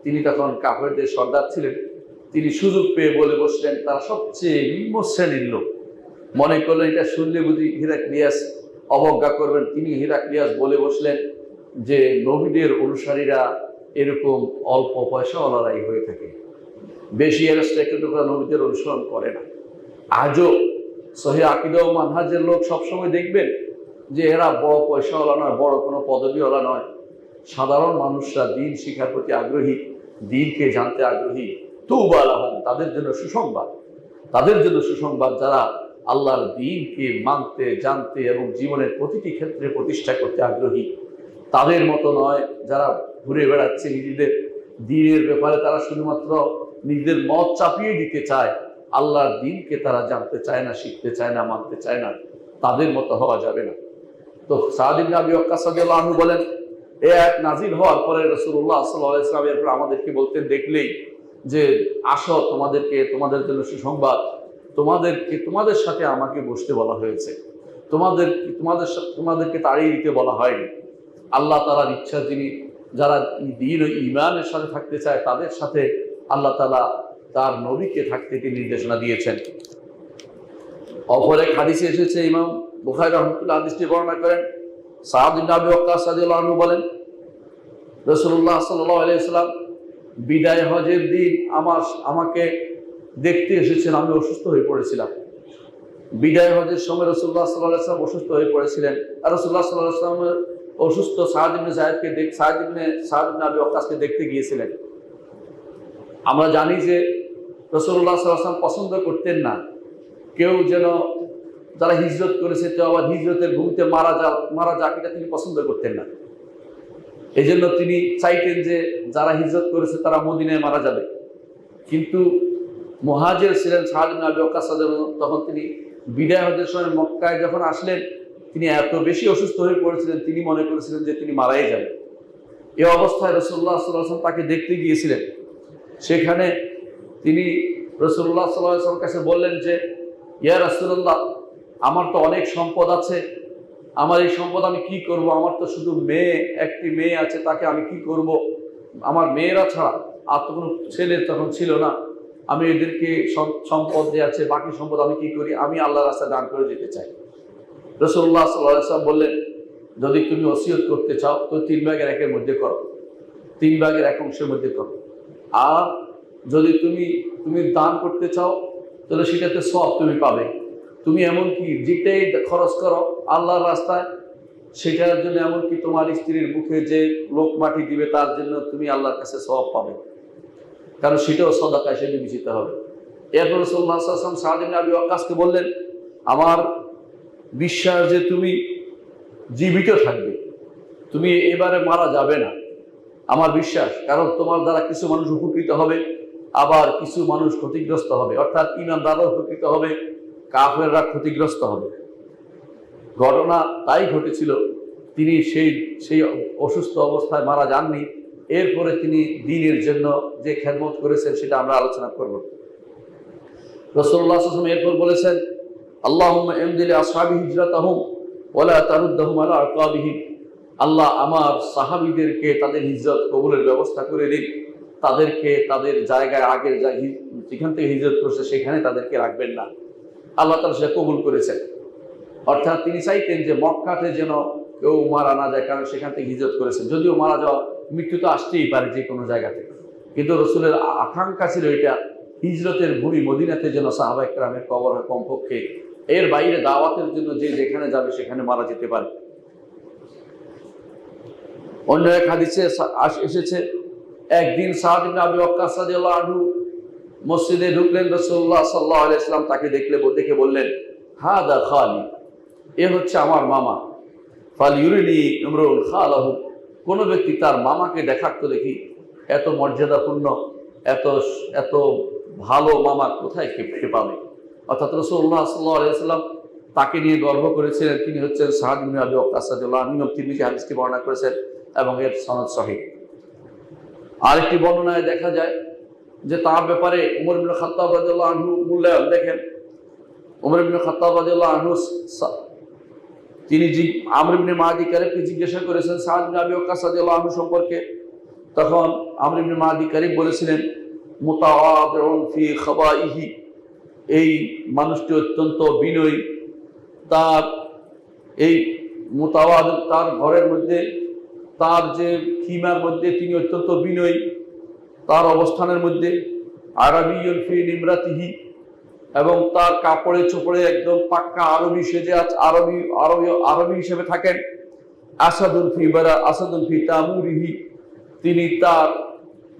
তিনি তখন কাফেরদের সর্দার ছিলেন। তিনি সুযোগ পেয়ে বলে বসলেন তারা সবচেয়ে নিম্ন শ্রেণীর লোক। মনে করলেন এটা শুনলে বুঝি হেরাক্লিয়াস অবজ্ঞা করবেন। তিনি হেরাক্লিয়াস বলে বসলেন যে নবীদের অনুসারীরা এরকম অল্প পয়সাওয়ালারাই হয়ে থাকে, বেশি এরাস্ট্রাকরা নবীদের অনুসরণ করে না। আজও সহিহ আকীদা ও মানহাজের লোক সবসময় দেখবেন যে এরা বড় পয়সাওয়ালা নয়, বড় কোনো পদবীওয়ালা নয়। সাধারণ মানুষরা দিন শিক্ষার প্রতি আগ্রহী, দিনকে জানতে আগ্রহী। তুবা লাহুম, তাদের জন্য সুসংবাদ, যারা আল্লাহর দিনকে মানতে, জানতে এবং জীবনের প্রতিটি ক্ষেত্রে প্রতিষ্ঠা করতে আগ্রহী। তাদের মতো নয় যারা ঘুরে বেড়াচ্ছে নিজেদের দিনের ব্যাপারে, তারা শুধুমাত্র নিজেদের মত চাপিয়ে দিতে চায়, আল্লাহর দিনকে তারা জানতে চায় না, শিখতে চায় না, মানতে চায় না। তাদের মতো হওয়া যাবে না। তো সাদ ইবনে আবি ওয়াক্কাস রাদিয়াল্লাহু আনহু বলেন, এই আয়াত নাজিল হওয়ার পরে রাসূলুল্লাহ সাল্লাল্লাহু আলাইহি ওয়াসাল্লাম এরপর আমাদেরকে বলতেন, দেখলেই যে আসো, তোমাদের জন্য সুসংবাদ, তোমাদের সাথে আমাকে বসতে বলা হয়েছে, তোমাদেরকে তাড়িয়ে দিতে বলা হয়নি। আল্লাহ তাআলার ইচ্ছা, যারা দ্বীন ও ঈমানের সাথে থাকতে চায় তাদের সাথে আল্লাহ তাআলা তার নবীকে থাকতে তিনি নির্দেশনা দিয়েছেন। অপর এক হাদিসে এসেছে, ইমাম বুখারী রাহমাতুল্লাহ হাদিসটি বর্ণনা করেন, সাদ ইবনে আবি ওয়াক্কাস রাদিয়াল্লাহু আনহু বলেন, রাসূলুল্লাহ সাল্লাল্লাহু আলাইহি ওয়াসাল্লাম বিদায় হজের দিন আমাকে দেখতে এসেছেন। আমি অসুস্থ হয়ে পড়েছিলাম। বিদায় হজের সময় রাসূলুল্লাহ সাল্লাল্লাহু আলাইহি ওয়াসাল্লাম অসুস্থ হয়ে পড়েছিলেন। আর রাসূলুল্লাহ সাল্লাল্লাহু আলাইহি ওয়াসাল্লামের অসুস্থ সাদ ইবনে আবি ওয়াক্কাসকে দেখতে গিয়েছিলেন। আমরা জানি যে রাসূলুল্লাহ সাল্লাল্লাহু আলাইহি ওয়াসাল্লাম পছন্দ করতেন না কেউ যেন, যারা হিজরত করেছে কেউ আবার হিজরতের ভূমিতে মারা যাক, এটা তিনি পছন্দ করতেন না। এই জন্য তিনি চাইতেন যে যারা হিজরত করেছে তারা মদিনায় মারা যাবে। কিন্তু মুহাজির ছিলেন সাদ ইবনে আবি ওয়াক্কাস, তখন তিনি বিদায় হজের সময় মক্কায় যখন আসলেন, তিনি এত বেশি অসুস্থ হয়ে পড়েছিলেন, তিনি মনে করেছিলেন যে তিনি মারাই যাবেন। এই অবস্থায় রাসূলুল্লাহ সাল্লাল্লাহু আলাইহি ওয়াসাল্লাম তাকে দেখতে গিয়েছিলেন। সেখানে তিনি রাসূলুল্লাহ সাল্লাল্লাহু আলাইহি ওয়াসাল্লামের কাছে বললেন যে, ইয়া রাসূলুল্লাহ, আমার তো অনেক সম্পদ আছে, আমার এই সম্পদ আমি কি করব? আমার তো শুধু একটি মেয়ে আছে, তাকে আমি কি করব? আমার মেয়েরা ছাড়া আর তো কোনো ছেলে তখন ছিল না। আমি এদেরকে সম্পদ যে আছে বাকি সম্পদ আমি কি করি, আমি আল্লাহর রাস্তায় দান করে দিতে চাই। রাসূলুল্লাহ সাল্লাল্লাহু আলাইহি ওয়াসাল্লাম বললেন, যদি তুমি ওসিয়ত করতে চাও তো 3/1 মধ্যে করো, 3/1 মধ্যে করো। আর যদি তুমি দান করতে চাও তাহলে সেটাতে সওয়াব তুমি পাবে। তুমি এমনকি যেটাই খরচ করো আল্লাহর রাস্তায়, সেটার জন্য এমনকি তোমার স্ত্রীর মুখে যে লোক মাটি দিবে তার জন্য তুমি আল্লাহর কাছে সওয়াব পাবে, কারণ সেটাও সাদাকা হিসেবে বিবেচিত হবে। এরপর রাসূলুল্লাহ সাল্লাল্লাহু আলাইহি ওয়াসাল্লাম সাদ ইবনে আবি ওয়াক্কাসকে বললেন, আমার বিশ্বাস যে তুমি জীবিত থাকবে, তুমি এবারে মারা যাবে না, আমার বিশ্বাস। কারণ তোমার দ্বারা কিছু মানুষ উপকৃত হবে, আবার কিছু মানুষ ক্ষতিগ্রস্ত হবে, অর্থাৎ ঈমানদাররা উপকৃত হবে, কাফেররা ক্ষতিগ্রস্ত হবে। ঘটনা তাই ঘটেছিল, তিনি সেই অসুস্থ অবস্থায় মারা যাননি। এরপরে তিনি দ্বীনের জন্য যে খেদমত করেছেন সেটা আমরা আলোচনা করব। রাসূলুল্লাহ সাল্লাল্লাহু আলাইহি ওয়াসাল্লাম এরপর বলেছেন, আল্লাহুম্মা ইমদি লি আসহাবি হিজরাতাহুম ওয়া লা তারুদ্দাহুম আলা আকাবিহিম। আল্লাহ আমার সাহাবীদেরকে তাদের হিজরত কবুলের ব্যবস্থা করে দিন, তাদেরকে তাদের জায়গায় আগের যেখান থেকে হিজরত করছে সেখানে তাদেরকে রাখবেন না। আল্লাহ তাআলা সেটা কবুল করেছেন। অর্থাৎ তিনি চাইতেন যে মক্কাতে যেন কেউ মারা না যায়, কারণ সেখান থেকে হিজরত করেছেন। যদিও মারা যাওয়া, মৃত্যু তো আসতেই পারে যে কোনো জায়গা থেকে, কিন্তু রসুলের আকাঙ্ক্ষা ছিল এটা হিজরতের ভূমি মদিনাতে যেন সাহাবায়ে কেরামের কবর হয় কমপক্ষে, এর বাইরে দাওয়াতের জন্য যে যেখানে যাবে সেখানে মারা যেতে পারে। অন্য এক হাদিসে এসেছে, একদিন সাদ ইবনে আবি ওয়াক্কাস রাদিয়াল্লাহু আনহু মসজিদে ঢুকলেন, রাসূলুল্লাহ সাল্লাল্লাহু আলাইহি ওয়াসাল্লাম তাকে দেখে বললেন, হাদা খালি, এ হচ্ছে আমার মামা। ফালইউরিনি ইমরুন খালাহু, কোন ব্যক্তি তার মামাকে দেখাক তো দেখি, এত মর্যাদাপূর্ণ এত ভালো মামা কোথায় কে পাবে। অর্থাৎ রাসূলুল্লাহ সাল্লাল্লাহু আলাইহি ওয়াসাল্লাম তাকে নিয়ে গর্ব করেছিলেন। তিনি হচ্ছেন সাদ ইবনে আবি ওয়াক্কাস রাদিয়াল্লাহু আনহু। তিনি হাদিসটি বর্ণনা করেছেন এবং এর সনদ সহিহ। আরেকটি বর্ণনায় দেখা যায় যে তার ব্যাপারে উমর ইবনে খাত্তাব রাদিয়াল্লাহু আনহু মূল্যায়ন দেখেন। উমর ইবনে খাত্তাব রাদিয়াল্লাহু আনহু তিনি আমর ইবনে মাদি কারিবকে জিজ্ঞাসা করেছেন সাদ ইবনে আবি ওয়াক্কাস রাদিয়াল্লাহু আনহু সম্পর্কে। তখন আমর ইবনে মাদি কারিব বলেছিলেন, মুতাওয়াদিউন ফি খাবাইহি, এই মানুষটি অত্যন্ত বিনয়ী, তার এই মুতাওয়াদি, তার ঘরের মধ্যে তার যে খিমার মধ্যে তিনি অত্যন্ত বিনয়ী, তার অবস্থানের মধ্যে। আরবিয়ুন ফি নিমরাতিহি, এবং তার কাপড়ে চোপড়ে একদম পাক্কা আরবি সেজে আছে, আরবি হিসেবে থাকেন। আসাদুল ফি তামুরিহি, তিনি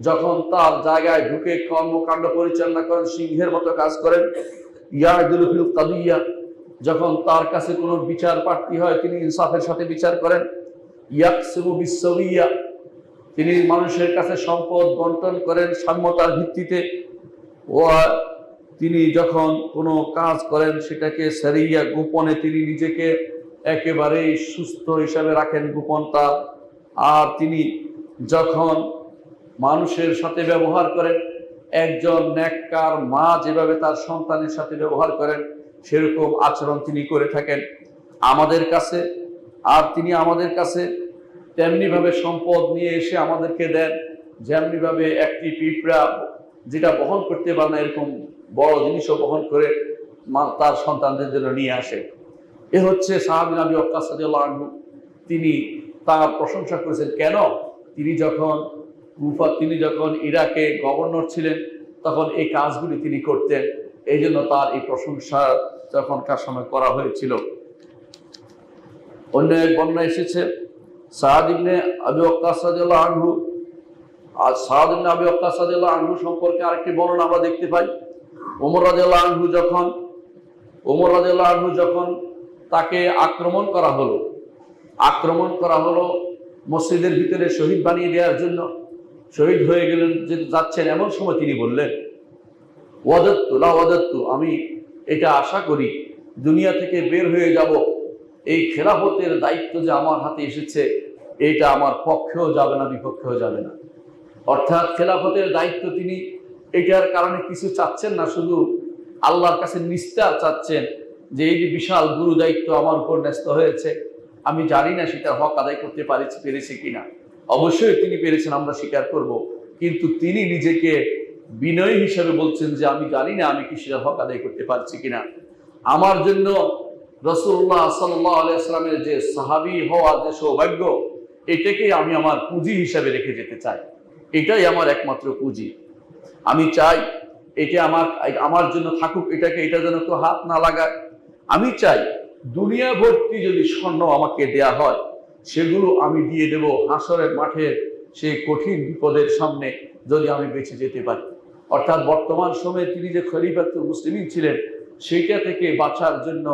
যখন তার জায়গায় ঢুকে কর্মকাণ্ড পরিচালনা করেন সিংহের মতো কাজ করেন। ইয়াদুল ফিল কাদিয়া, যখন তার কাছে কোনো বিচার প্রার্থী হয় তিনি ইনসাফের সাথে বিচার করেন। ইয়াকসিমু বিসসাওয়িয়া, তিনি মানুষের কাছে সম্পদ বন্টন করেন সাম্যতার ভিত্তিতে। তিনি যখন কোনো কাজ করেন সেটাকে সারিয়া, গোপনে তিনি নিজেকে একেবারেই সুস্থ হিসাবে রাখেন, গোপনতা। আর তিনি যখন মানুষের সাথে ব্যবহার করেন, একজন নেককার মা যেভাবে তার সন্তানের সাথে ব্যবহার করেন সেরকম আচরণ তিনি করে থাকেন আমাদের কাছে। আর তিনি আমাদের কাছে তেমনিভাবে সম্পদ নিয়ে এসে আমাদেরকে দেন, যেমনিভাবে একটি পিঁপড়া যেটা বহন করতে পারে না এরকম বড় জিনিসও বহন করে তার সন্তানদের জন্য নিয়ে আসে। এ হচ্ছে সাদ ইবনে আবি ওয়াক্কাস রাদিয়াল্লাহু আনহু। তিনি তার প্রশংসা করেছেন কেন? তিনি যখন ইরাকে গভর্নর ছিলেন তখন এই কাজগুলি তিনি করতেন, এই জন্য তার এই প্রশংসা তখনকার সময় করা হয়েছিল। অন্য এক বর্ণনা এসেছে সাদ ইবনে আবি ওয়াক্কাস রাদিয়াল্লাহু আনহু, আর সাদ ইবনে আবি ওয়াক্কাস রাদিয়াল্লাহু আনহু সম্পর্কে আরেকটি বর্ণনা আমরা দেখতে পাই। ওমর রাদিয়াল্লাহু আনহু যখন তাকে আক্রমণ করা হলো মসজিদের ভিতরে শহীদ বানিয়ে দেওয়ার জন্য, শহীদ হয়ে গেলেন যাচ্ছেন, এমন সময় তিনি বললেন, ওয়াদাত্তু, আমি এটা আশা করি দুনিয়া থেকে বের হয়ে যাব, এই খেলাফতের দায়িত্ব যে আমার হাতে এসেছে এটা আমার পক্ষেও যাবে না বিপক্ষেও যাবে না। অর্থাৎ খেলাফতের দায়িত্ব তিনি এটার কারণে কিছু চাচ্ছেন না, শুধু আল্লাহর কাছে নিস্তার চাচ্ছেন যে এই যে বিশাল গুরু দায়িত্ব আমার উপর ন্যস্ত হয়েছে, আমি জানি না সেটা হক আদায় করতে পেরেছি কিনা। অবশ্যই তিনি পেরেছেন, আমরা স্বীকার করব, কিন্তু তিনি নিজেকে বিনয় হিসেবে বলছেন যে আমি জানি না আমি কি সেটা হক আদায় করতে পারছি কিনা। আমার জন্য রাসূলুল্লাহ সাল্লাল্লাহু আলাইহি ওয়াসাল্লামের যে সাহাবী হওয়ার যে সৌভাগ্য, এটাকে আমি আমার পুঁজি হিসেবে রেখে যেতে চাই। এটাই আমার একমাত্র পুঁজি। আমি চাই এটা আমার জন্য থাকুক, এটা যেন কেউ হাত না লাগায়। আমি চাই দুনিয়া ভর্তি যদি স্বর্ণ আমাকে দেয়া হয়, সেগুলো আমি দিয়ে দেব হাসরের মাঠে সেই কঠিন বিপদের সামনে, যদি আমি বেঁচে যেতে পারি। অর্থাৎ বর্তমান সময়ে তিনি যে খলিফাতুল মুসলিমিন ছিলেন, সেইটা থেকে বাঁচার জন্য,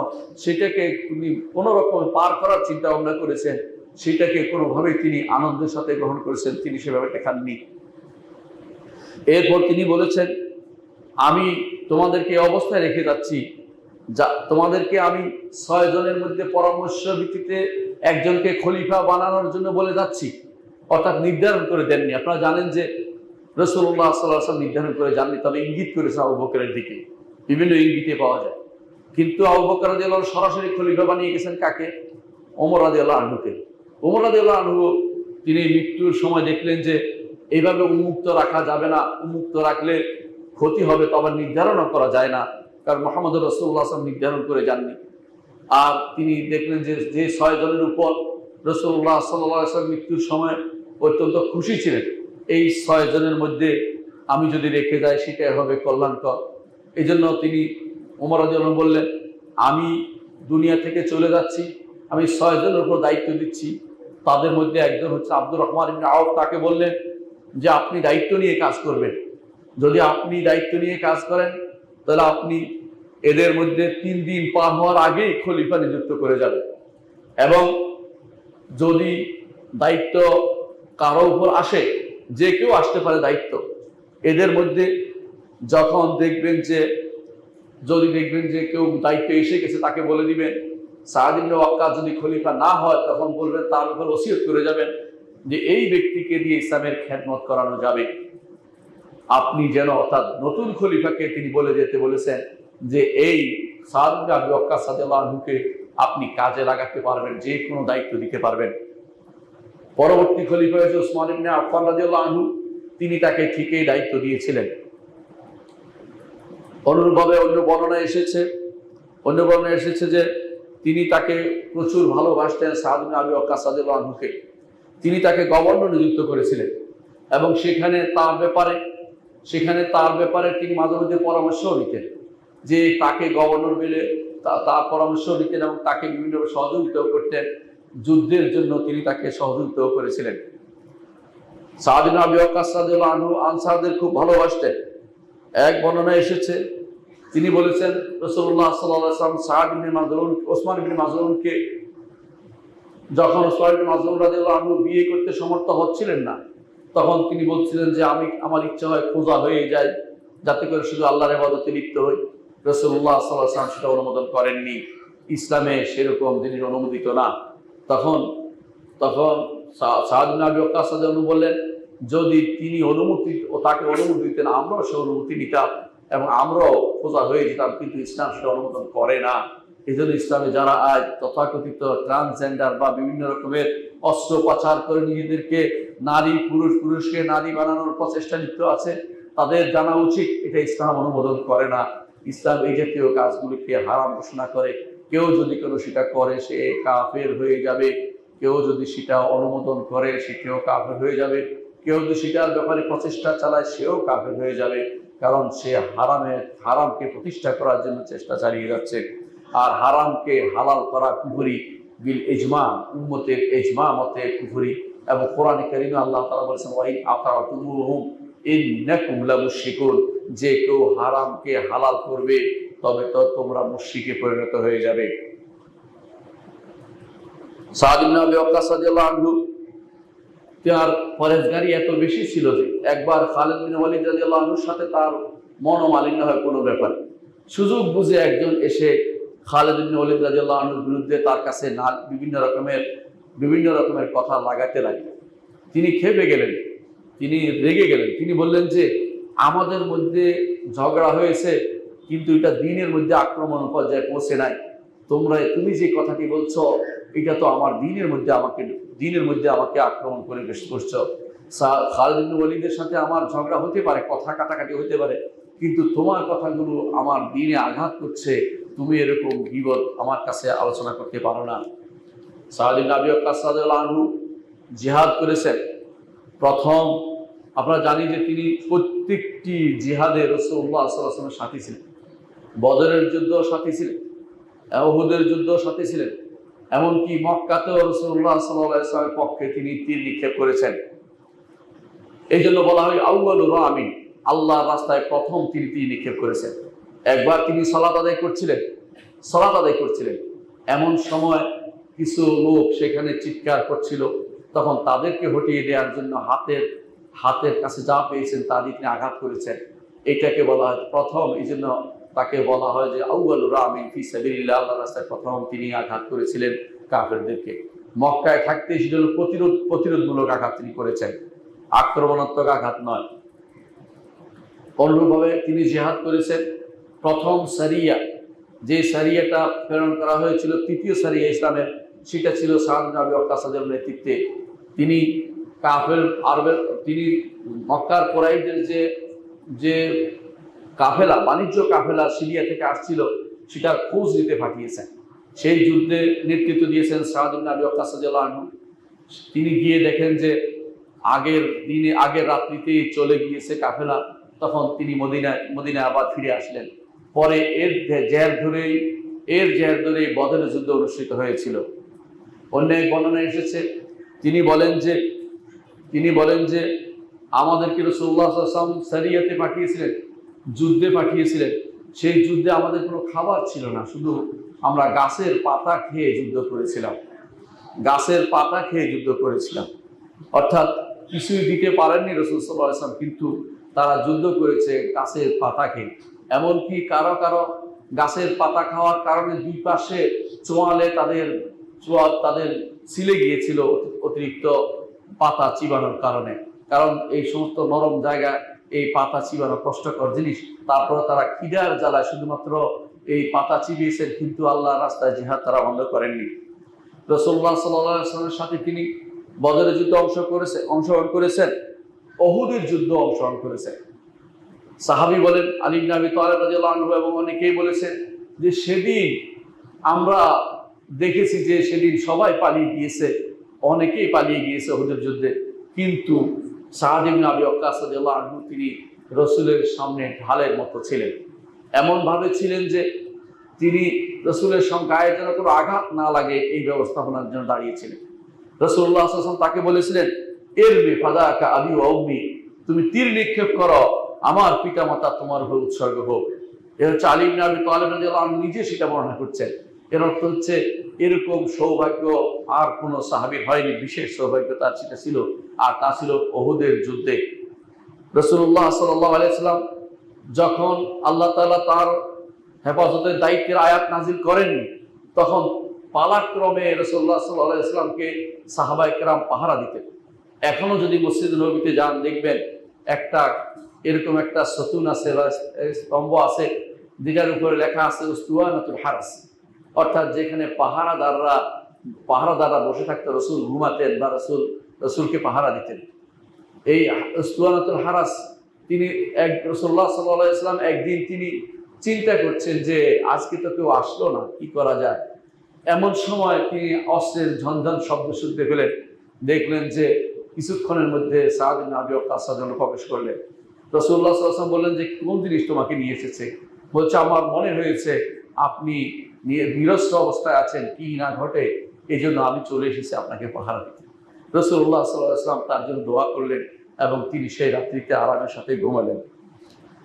সেটাকে তিনি কোনো রকম পার করার চিন্তা ভাবনা করেছেন, সেটাকে কোনোভাবেই তিনি আনন্দের সাথে গ্রহণ করেছেন, তিনি সেভাবে দেখাননি। এরপর তিনি বলেছেন, আমি তোমাদেরকে অবস্থায় রেখে যাচ্ছি, যা তোমাদেরকে আমি 6 জনের মধ্যে পরামর্শ ভিত্তিতে একজনকে খলিফা বানানোর জন্য বলে যাচ্ছি। অর্থাৎ নির্ধারণ করে দেননি। আপনারা জানেন যে রাসূলুল্লাহ সাল্লাল্লাহু আলাইহি ওয়াসাল্লাম নির্ধারণ করে যাননি, তবে ইঙ্গিত করেছে আবু বকরের দিকে, বিভিন্ন ইঙ্গিতে পাওয়া যায়। কিন্তু আবু বকর রাদিয়াল্লাহু আনহু সরাসরি খলিফা বানিয়ে গেছেন কাকে? ওমর রাদিয়াল্লাহু আনহুকে। ওমর রাদিয়াল্লাহু আনহু তিনি মৃত্যুর সময় দেখলেন যে এইভাবে উন্মুক্ত রাখা যাবে না, উন্মুক্ত রাখলে ক্ষতি হবে, তবে নির্ধারণও করা যায় না, কারণ মুহাম্মদুর রাসূলুল্লাহ সাল্লাল্লাহু আলাইহি ওয়াসাল্লাম নির্ধারণ করে যাননি। আর তিনি দেখলেন যে 6 জনের উপর রাসূলুল্লাহ সাল্লাল্লাহু আলাইহি ওয়াসাল্লাম মৃত্যুর সময় অত্যন্ত খুশি ছিলেন, এই 6 জনের মধ্যে আমি যদি রেখে যাই সেটাই হবে কল্যাণকর। এই জন্য তিনি ওমর রাদিয়াল্লাহু আনহু বললেন, আমি দুনিয়া থেকে চলে যাচ্ছি, আমি 6 জনের উপর দায়িত্ব দিচ্ছি। তাদের মধ্যে একজন হচ্ছে আব্দুর রহমান ইবনে আউফ। তাকে বললেন যে আপনি দায়িত্ব নিয়ে কাজ করবেন। যদি আপনি দায়িত্ব নিয়ে কাজ করেন, তাহলে আপনি এদের মধ্যে 3 দিন পার হওয়ার আগেই খলিফা নিযুক্ত করে যাবেন। এবং যদি দায়িত্ব কারো উপর আসে, যে কেউ আসতে পারে দায়িত্ব, এদের মধ্যে যখন দেখবেন যে কেউ দায়িত্ব এসে গেছে, তাকে বলে দিবেন সাদ ইবনে ওয়াক্কাস যদি খলিফা না হয়, তখন বলবেন, তার উপর ওসিয়ত করে যাবেন যে এই ব্যক্তিকে দিয়ে ইসলামের খেদমত করানো যাবে। আপনি যেন, অর্থাৎ নতুন খলিফাকে তিনি বলে যেতে বলেছেন যে এই সাদ ইবনে আবি ওয়াক্কাস রাদিয়াল্লাহু আনহুকে আপনি কাজে লাগাতে পারবেন, যে কোনো দায়িত্ব দিতে পারবেন। পরবর্তী খলিফা হয়েছে উসমান ইবনে আফফান রাদিয়াল্লাহু আনহু, তিনি তাকে ঠিকই দায়িত্ব দিয়েছিলেন। অনুরূপভাবে অন্য বর্ণনায় এসেছে যে তিনি তাকে প্রচুর ভালোবাসতেন, সাদ ইবনে আবি ওয়াক্কাস রাদিয়াল্লাহু আনহুকে। তিনি তাকে গভর্নর নিযুক্ত করেছিলেন এবং সেখানে তার ব্যাপারে তিনি মাঝে মধ্যে পরামর্শও নিতেন, যে তাকে গভর্নর মিলে তার পরামর্শ নিতেন এবং তাকে বিভিন্নভাবে সহযোগিতাও করতেন। যুদ্ধের জন্য তিনি তাকে সহযোগিতাও করেছিলেন। সাদ ইবনে আবি ওয়াক্কাস রাদিয়াল্লাহু আনহু আনসারদের খুব ভালোবাসতেন। এক বর্ণনায় এসেছে, তিনি বলেছেন রাসূলুল্লাহ সাল্লাল্লাহু আলাইহি ওয়াসাল্লাম ওসমান ইবনে মাজউনকে, যখন ওসমান ইবনে মাজউন রাদিয়াল্লাহু আনহু বিয়ে করতে সমর্থ হচ্ছিলেন না, তখন তিনি বলছিলেন যে আমার ইচ্ছা হয় খোঁজা হয়ে যায়, যাতে করে শুধু আল্লাহর ইবাদতে লিপ্ত হই। রাসূলুল্লাহ সাল্লাল্লাহু আলাইহি ওয়াসাল্লাম সেটা অনুমোদন করেননি। ইসলামে সেরকম জিনিস অনুমোদিত না। তখন সাদ ইবনে আবি ওয়াক্কাস রাদিয়াল্লাহু আনহু বললেন, যদি তিনি তাকে অনুমতি দিতেন, আমরাও সে অনুমতি নিতাম এবং আমরাও খোঁজা হয়ে যেতাম, কিন্তু ইসলাম সেটা অনুমোদন করে না। এই জন্য ইসলামে যারা আজ তথাকথিত ট্রান্সজেন্ডার বা বিভিন্ন রকমের অস্ত্রোপচার করে নিজেদেরকে পুরুষকে নারী বানানোর প্রচেষ্টা লিপ্ত আছে, তাদের জানা উচিত এটা ইসলাম অনুমোদন করে না। ইসলাম এই জাতীয় কাজগুলিকে হারাম ঘোষণা করে। কেউ যদি সেটা করে, সে কাফের হয়ে যাবে। কেউ যদি সেটা অনুমোদন করে, সেটাও কাফের হয়ে যাবে। কেউ যদি সেটার ব্যাপারে প্রচেষ্টা চালায়, সেও কাফের হয়ে যাবে, কারণ সে হারামকে প্রতিষ্ঠা করার জন্য চেষ্টা চালিয়ে যাচ্ছে। আর হারামকে হালাল করা কুফরি বিল ইজমা, উম্মতের ইজমা মতে কুফরি। এবং কোরআনে কারীমে আল্লাহ তাআলা বলেছেন, ওয়াইন আতাতুমুহুম ইন্নাকুম লামুশরিকুন, যে কেউ হারামকে হালাল করবে, তবে তো তোমরা মুশরিকে পরিণত হয়ে যাবে। সাদ ইবনে আবি ওয়াক্কাস রাদিয়াল্লাহু আনহু তার পরেশগারি এত বেশি ছিল যে একবার খালিদ বিন ওয়ালিদ রাদিয়াল্লাহু আনহুর সাথে তার মনোমালিন্য হয় কোনো ব্যাপারে। সুযোগ বুঝে একজন এসে খালিদ বিন ওয়ালিদ রাদিয়াল্লাহু আনহুর বিরুদ্ধে তার কাছে বিভিন্ন রকমের কথা লাগাতে লাগলেন। তিনি ক্ষেপে গেলেন, তিনি রেগে গেলেন। তিনি বললেন যে আমাদের মধ্যে ঝগড়া হয়েছে, কিন্তু এটা দিনের মধ্যে আক্রমণ পর্যায়ে পৌঁছে নাই। তুমি যে কথাটি বলছো, এটা তো আমার দিনের মধ্যে আমাকে আক্রমণ করে বেশ করছো। খালিদ ইবনে ওয়ালিদের সাথে আমার ঝগড়া হতে পারে, কথা কাটাকাটি হতে পারে, কিন্তু তোমার কথাগুলো আমার দিনে আঘাত করছে, তুমি এরকম গীবত আমার কাছে আলোচনা করতে পারো না। সাদ ইবনে আবি ওয়াক্কাস রাদিয়াল্লাহু আনহু জিহাদ করেছেন। প্রথম আপনারা জানি যে তিনি প্রত্যেকটি জিহাদে রাসূলুল্লাহ সাল্লাল্লাহু আলাইহি ওয়াসাল্লামের সাথী ছিলেন। বদরের যুদ্ধ সাথী ছিলেন, উহুদের যুদ্ধ সাথী ছিলেন, এমনকি মক্কাতেও রাসূলুল্লাহ সাল্লাল্লাহু আলাইহি ওয়াসাল্লামের পক্ষে তিনি তীর নিক্ষেপ করেছেন। এই জন্য বলা হয় আউয়ালুর রামিন, আল্লাহর রাস্তায় প্রথম তিনি তীর নিক্ষেপ করেছেন। একবার তিনি সালাত আদায় করছিলেন, এমন সময় কিছু লোক সেখানে চিৎকার করছিল, তখন তাদেরকে হটিয়ে দেওয়ার জন্য হাতের কাছে যা পেয়েছেন তা দিয়ে তিনি আঘাত করেছেন। এটাকে বলা হয় প্রথম, এই জন্য তাকে বলা হয় যে আউয়ালুর রামিন ফি সাবিলিল্লাহ, আল্লাহর রাস্তায় প্রথম তিনি আঘাত করেছিলেন কাফেরদেরকে। মক্কায় থাকতে সেটা প্রতিরোধমূলক আঘাত তিনি করেছেন, আক্রমণাত্মক আঘাত নয়। অনুরূপভাবে তিনি জিহাদ করেছেন। প্রথম সারিয়া, যে সারিয়াটা প্রেরণ করা হয়েছিল, তৃতীয় সারিয়া ইসলামের, সেটা ছিল সাদ ইবনে আবি ওয়াক্কাস রাদিয়াল্লাহু আনহুর নেতৃত্বে। তিনি তিনি মক্কার কুরাইশদের যে কাফেলা, বাণিজ্য কাফেলা সিরিয়া থেকে আসছিল, সেটা খোঁজ নিতে পাঠিয়েছেন। সেই যুদ্ধে নেতৃত্ব দিয়েছেন সাদ ইবনে আবি ওয়াক্কাস রাদিয়াল্লাহু আনহু। তিনি গিয়ে দেখেন যে আগের রাত্রিতেই চলে গিয়েছে কাফেলা, তখন তিনি মদিনায় আবার ফিরে আসলেন। পরে এর জের ধরেই বদরের যুদ্ধ অনুষ্ঠিত হয়েছিল। অন্য এক বর্ণনায় এসেছে, তিনি বলেন যে আমাদেরকে রাসূলুল্লাহ সাল্লাল্লাহু আলাইহি ওয়াসাল্লাম সারিয়াতে পাঠিয়েছিলেন, যুদ্ধে পাঠিয়েছিলেন। সেই যুদ্ধে আমাদের কোনো খাবার ছিল না, শুধু আমরা গাছের পাতা খেয়ে যুদ্ধ করেছিলাম। অর্থাৎ কিছুই দিতে পারেননি রাসূল সাল্লাল্লাহু আলাইহি ওয়াসাল্লাম, কিন্তু তারা যুদ্ধ করেছে গাছের পাতা খেয়ে। এমনকি কারো গাছের পাতা খাওয়ার কারণে দুই পাশে চোয়ালে তাদের ছিলে গিয়েছিল অতিরিক্ত পাতা চিবানোর কারণে। কারণ এই সমস্ত নরম জায়গা, এই পাতা চিবানো কষ্টকর জিনিস। তারপরে তারা খিদার জ্বালায় শুধুমাত্র এই পাতা চিবিয়েছেন, কিন্তু আল্লাহর রাস্তায় জিহাদ তারা বন্ধ করেননি। রাসূলুল্লাহ সাল্লাল্লাহু আলাইহি ওয়াসাল্লামের সাথে তিনি বদরের যুদ্ধে অংশগ্রহণ করেছেন, উহুদের যুদ্ধে অংশগ্রহণ করেছেন। সাহাবী বলেন আলী ইবনে আবি তালিব রাদিয়াল্লাহু আনহু এবং অনেকেই বলেছেন যে সেদিন আমরা দেখেছি যে সেদিন সবাই পালিয়ে গিয়েছে, অনেকেই পালিয়ে গিয়েছে উহুদের যুদ্ধে, কিন্তু সাদ ইবনে আবি ওয়াক্কাস রাদিয়াল্লাহু আনহু তিনি রাসূলের সামনে ঢালের মতো ছিলেন। এমনভাবে ছিলেন যে তিনি রাসূলের গায়ে যেন কোনো আঘাত না লাগে এই ব্যবস্থাপনার জন্য দাঁড়িয়েছিলেন। রাসূলুল্লাহ সাল্লাল্লাহু আলাইহি ওয়াসাল্লাম তাকে বলেছিলেন, ইরমি ফাদাকা আবি ওয়া উম্মি, তুমি তীর নিক্ষেপ করো, আমার পিতামাতা তোমার হয়ে উৎসর্গ হোক। এ হচ্ছে আলী ইবনে আবি তালিব রাদিয়াল্লাহু আনহু নিজে সেটা বর্ণনা করছেন। এর অর্থ হচ্ছে এরকম সৌভাগ্য আর কোনো সাহাবীর হয়নি, বিশেষ সৌভাগ্য তার সেটা ছিল, আর তা ছিল উহুদের যুদ্ধে। রাসূলুল্লাহ সাল্লাল্লাহু আলাইহি ওয়াসাল্লাম যখন আল্লাহ তাআলা তার হেফাজতের দায়িত্বের আয়াত নাজিল করেননি, তখন পালাক্রমে রাসূলুল্লাহ সাল্লাল্লাহু আলাইহি ওয়াসাল্লামকে সাহাবায়ে কেরাম পাহারা দিতেন। এখনো যদি মসজিদ নববীতে যান, দেখবেন এরকম একটা সতুন আছে বা স্তম্ভ আছে, যেটার উপরে লেখা আছে উস্তুওয়ানাতুল হারাস, অর্থাৎ যেখানে পাহারাদাররা বসে থাকতো, রাসূল ঘুমাতেন বা রাসূলকে পাহারা দিতেন। এই উস্তুওয়ানাতুল হারাস তিনি রাসূলুল্লাহ সাল্লাল্লাহু আলাইহি ওয়াসাল্লাম একদিন তিনি চিন্তা করছেন যে আজকে তো কেউ আসলো না, কি করা যায়। এমন সময় তিনি অস্ত্রের ঝনঝন শব্দ শুনতে পেলেন, দেখলেন যে কিছুক্ষণের মধ্যে সাদ ইবনে আবি ওয়াক্কাস রাদিয়াল্লাহু আনহু প্রবেশ করলেন। রাসূলুল্লাহ সাল্লাল্লাহু আলাইহি ওয়াসাল্লাম বললেন যে কোন জিনিস তোমাকে নিয়ে এসেছে? বলছে আমার মনে হয়েছে আপনি নিরস্ত্র অবস্থায় আছেন, কি না ঘটে, এই জন্য আমি চলে এসেছি আপনাকে পাহারা দিতে। রাসূলুল্লাহ সাল্লাল্লাহু আলাইহি ওয়াসাল্লাম তার জন্য দোয়া করলেন এবং তিনি সেই রাত্রিতে আরামের সাথে ঘুমালেন।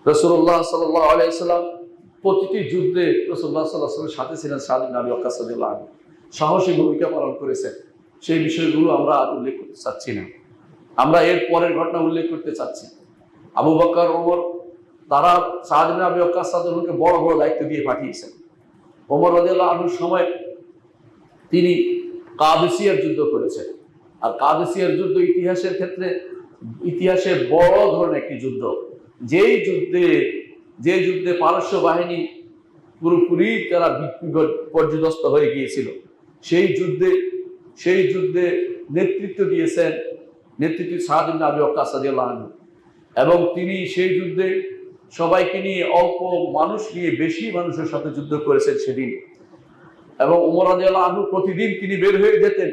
রাসূলুল্লাহ সাল্লাল্লাহু আলাইহি ওয়াসাল্লাম প্রতিটি যুদ্ধে রাসূলুল্লাহ সাল্লাল্লাহু আলাইহি ওয়াসাল্লামের সাথে ছিলেন সাদ ইবনে আবি ওয়াক্কাস রাদিয়াল্লাহু আনহু, সাহসী ভূমিকা পালন করেছেন। সেই বিষয়গুলো আমরা আর উল্লেখ করতে চাচ্ছি না, আমরা এর পরের ঘটনা উল্লেখ করতে চাচ্ছি। আবু বকর, ওমর তারা সাদ ইবনে আবি ওয়াক্কাস রাদিয়াল্লাহু আনহুকে বড় বড় দায়িত্ব দিয়ে পাঠিয়েছেন। ওমর রাদিয়াল্লাহু আনহুর সময় তিনি কাদেসিয়ার যুদ্ধ করেছেন। আর কাদেসিয়ার যুদ্ধ ইতিহাসে বড় ধরনের একটি যুদ্ধ, যে যুদ্ধে পারস্য বাহিনী পুরোপুরি তারা পর্যদস্ত হয়ে গিয়েছিল। সেই যুদ্ধে নেতৃত্ব দিয়েছেন নেতৃত্বে সাদ ইবনে আবি ওয়াক্কাস রাদিয়াল্লাহু আনহু, এবং তিনি সেই যুদ্ধে সবাইকে নিয়ে অল্প মানুষ নিয়ে বেশি মানুষের সাথে যুদ্ধ করেছেন সেদিন। এবং ওমর রাদিয়াল্লাহু আনহু প্রতিদিন তিনি বের হয়ে যেতেন,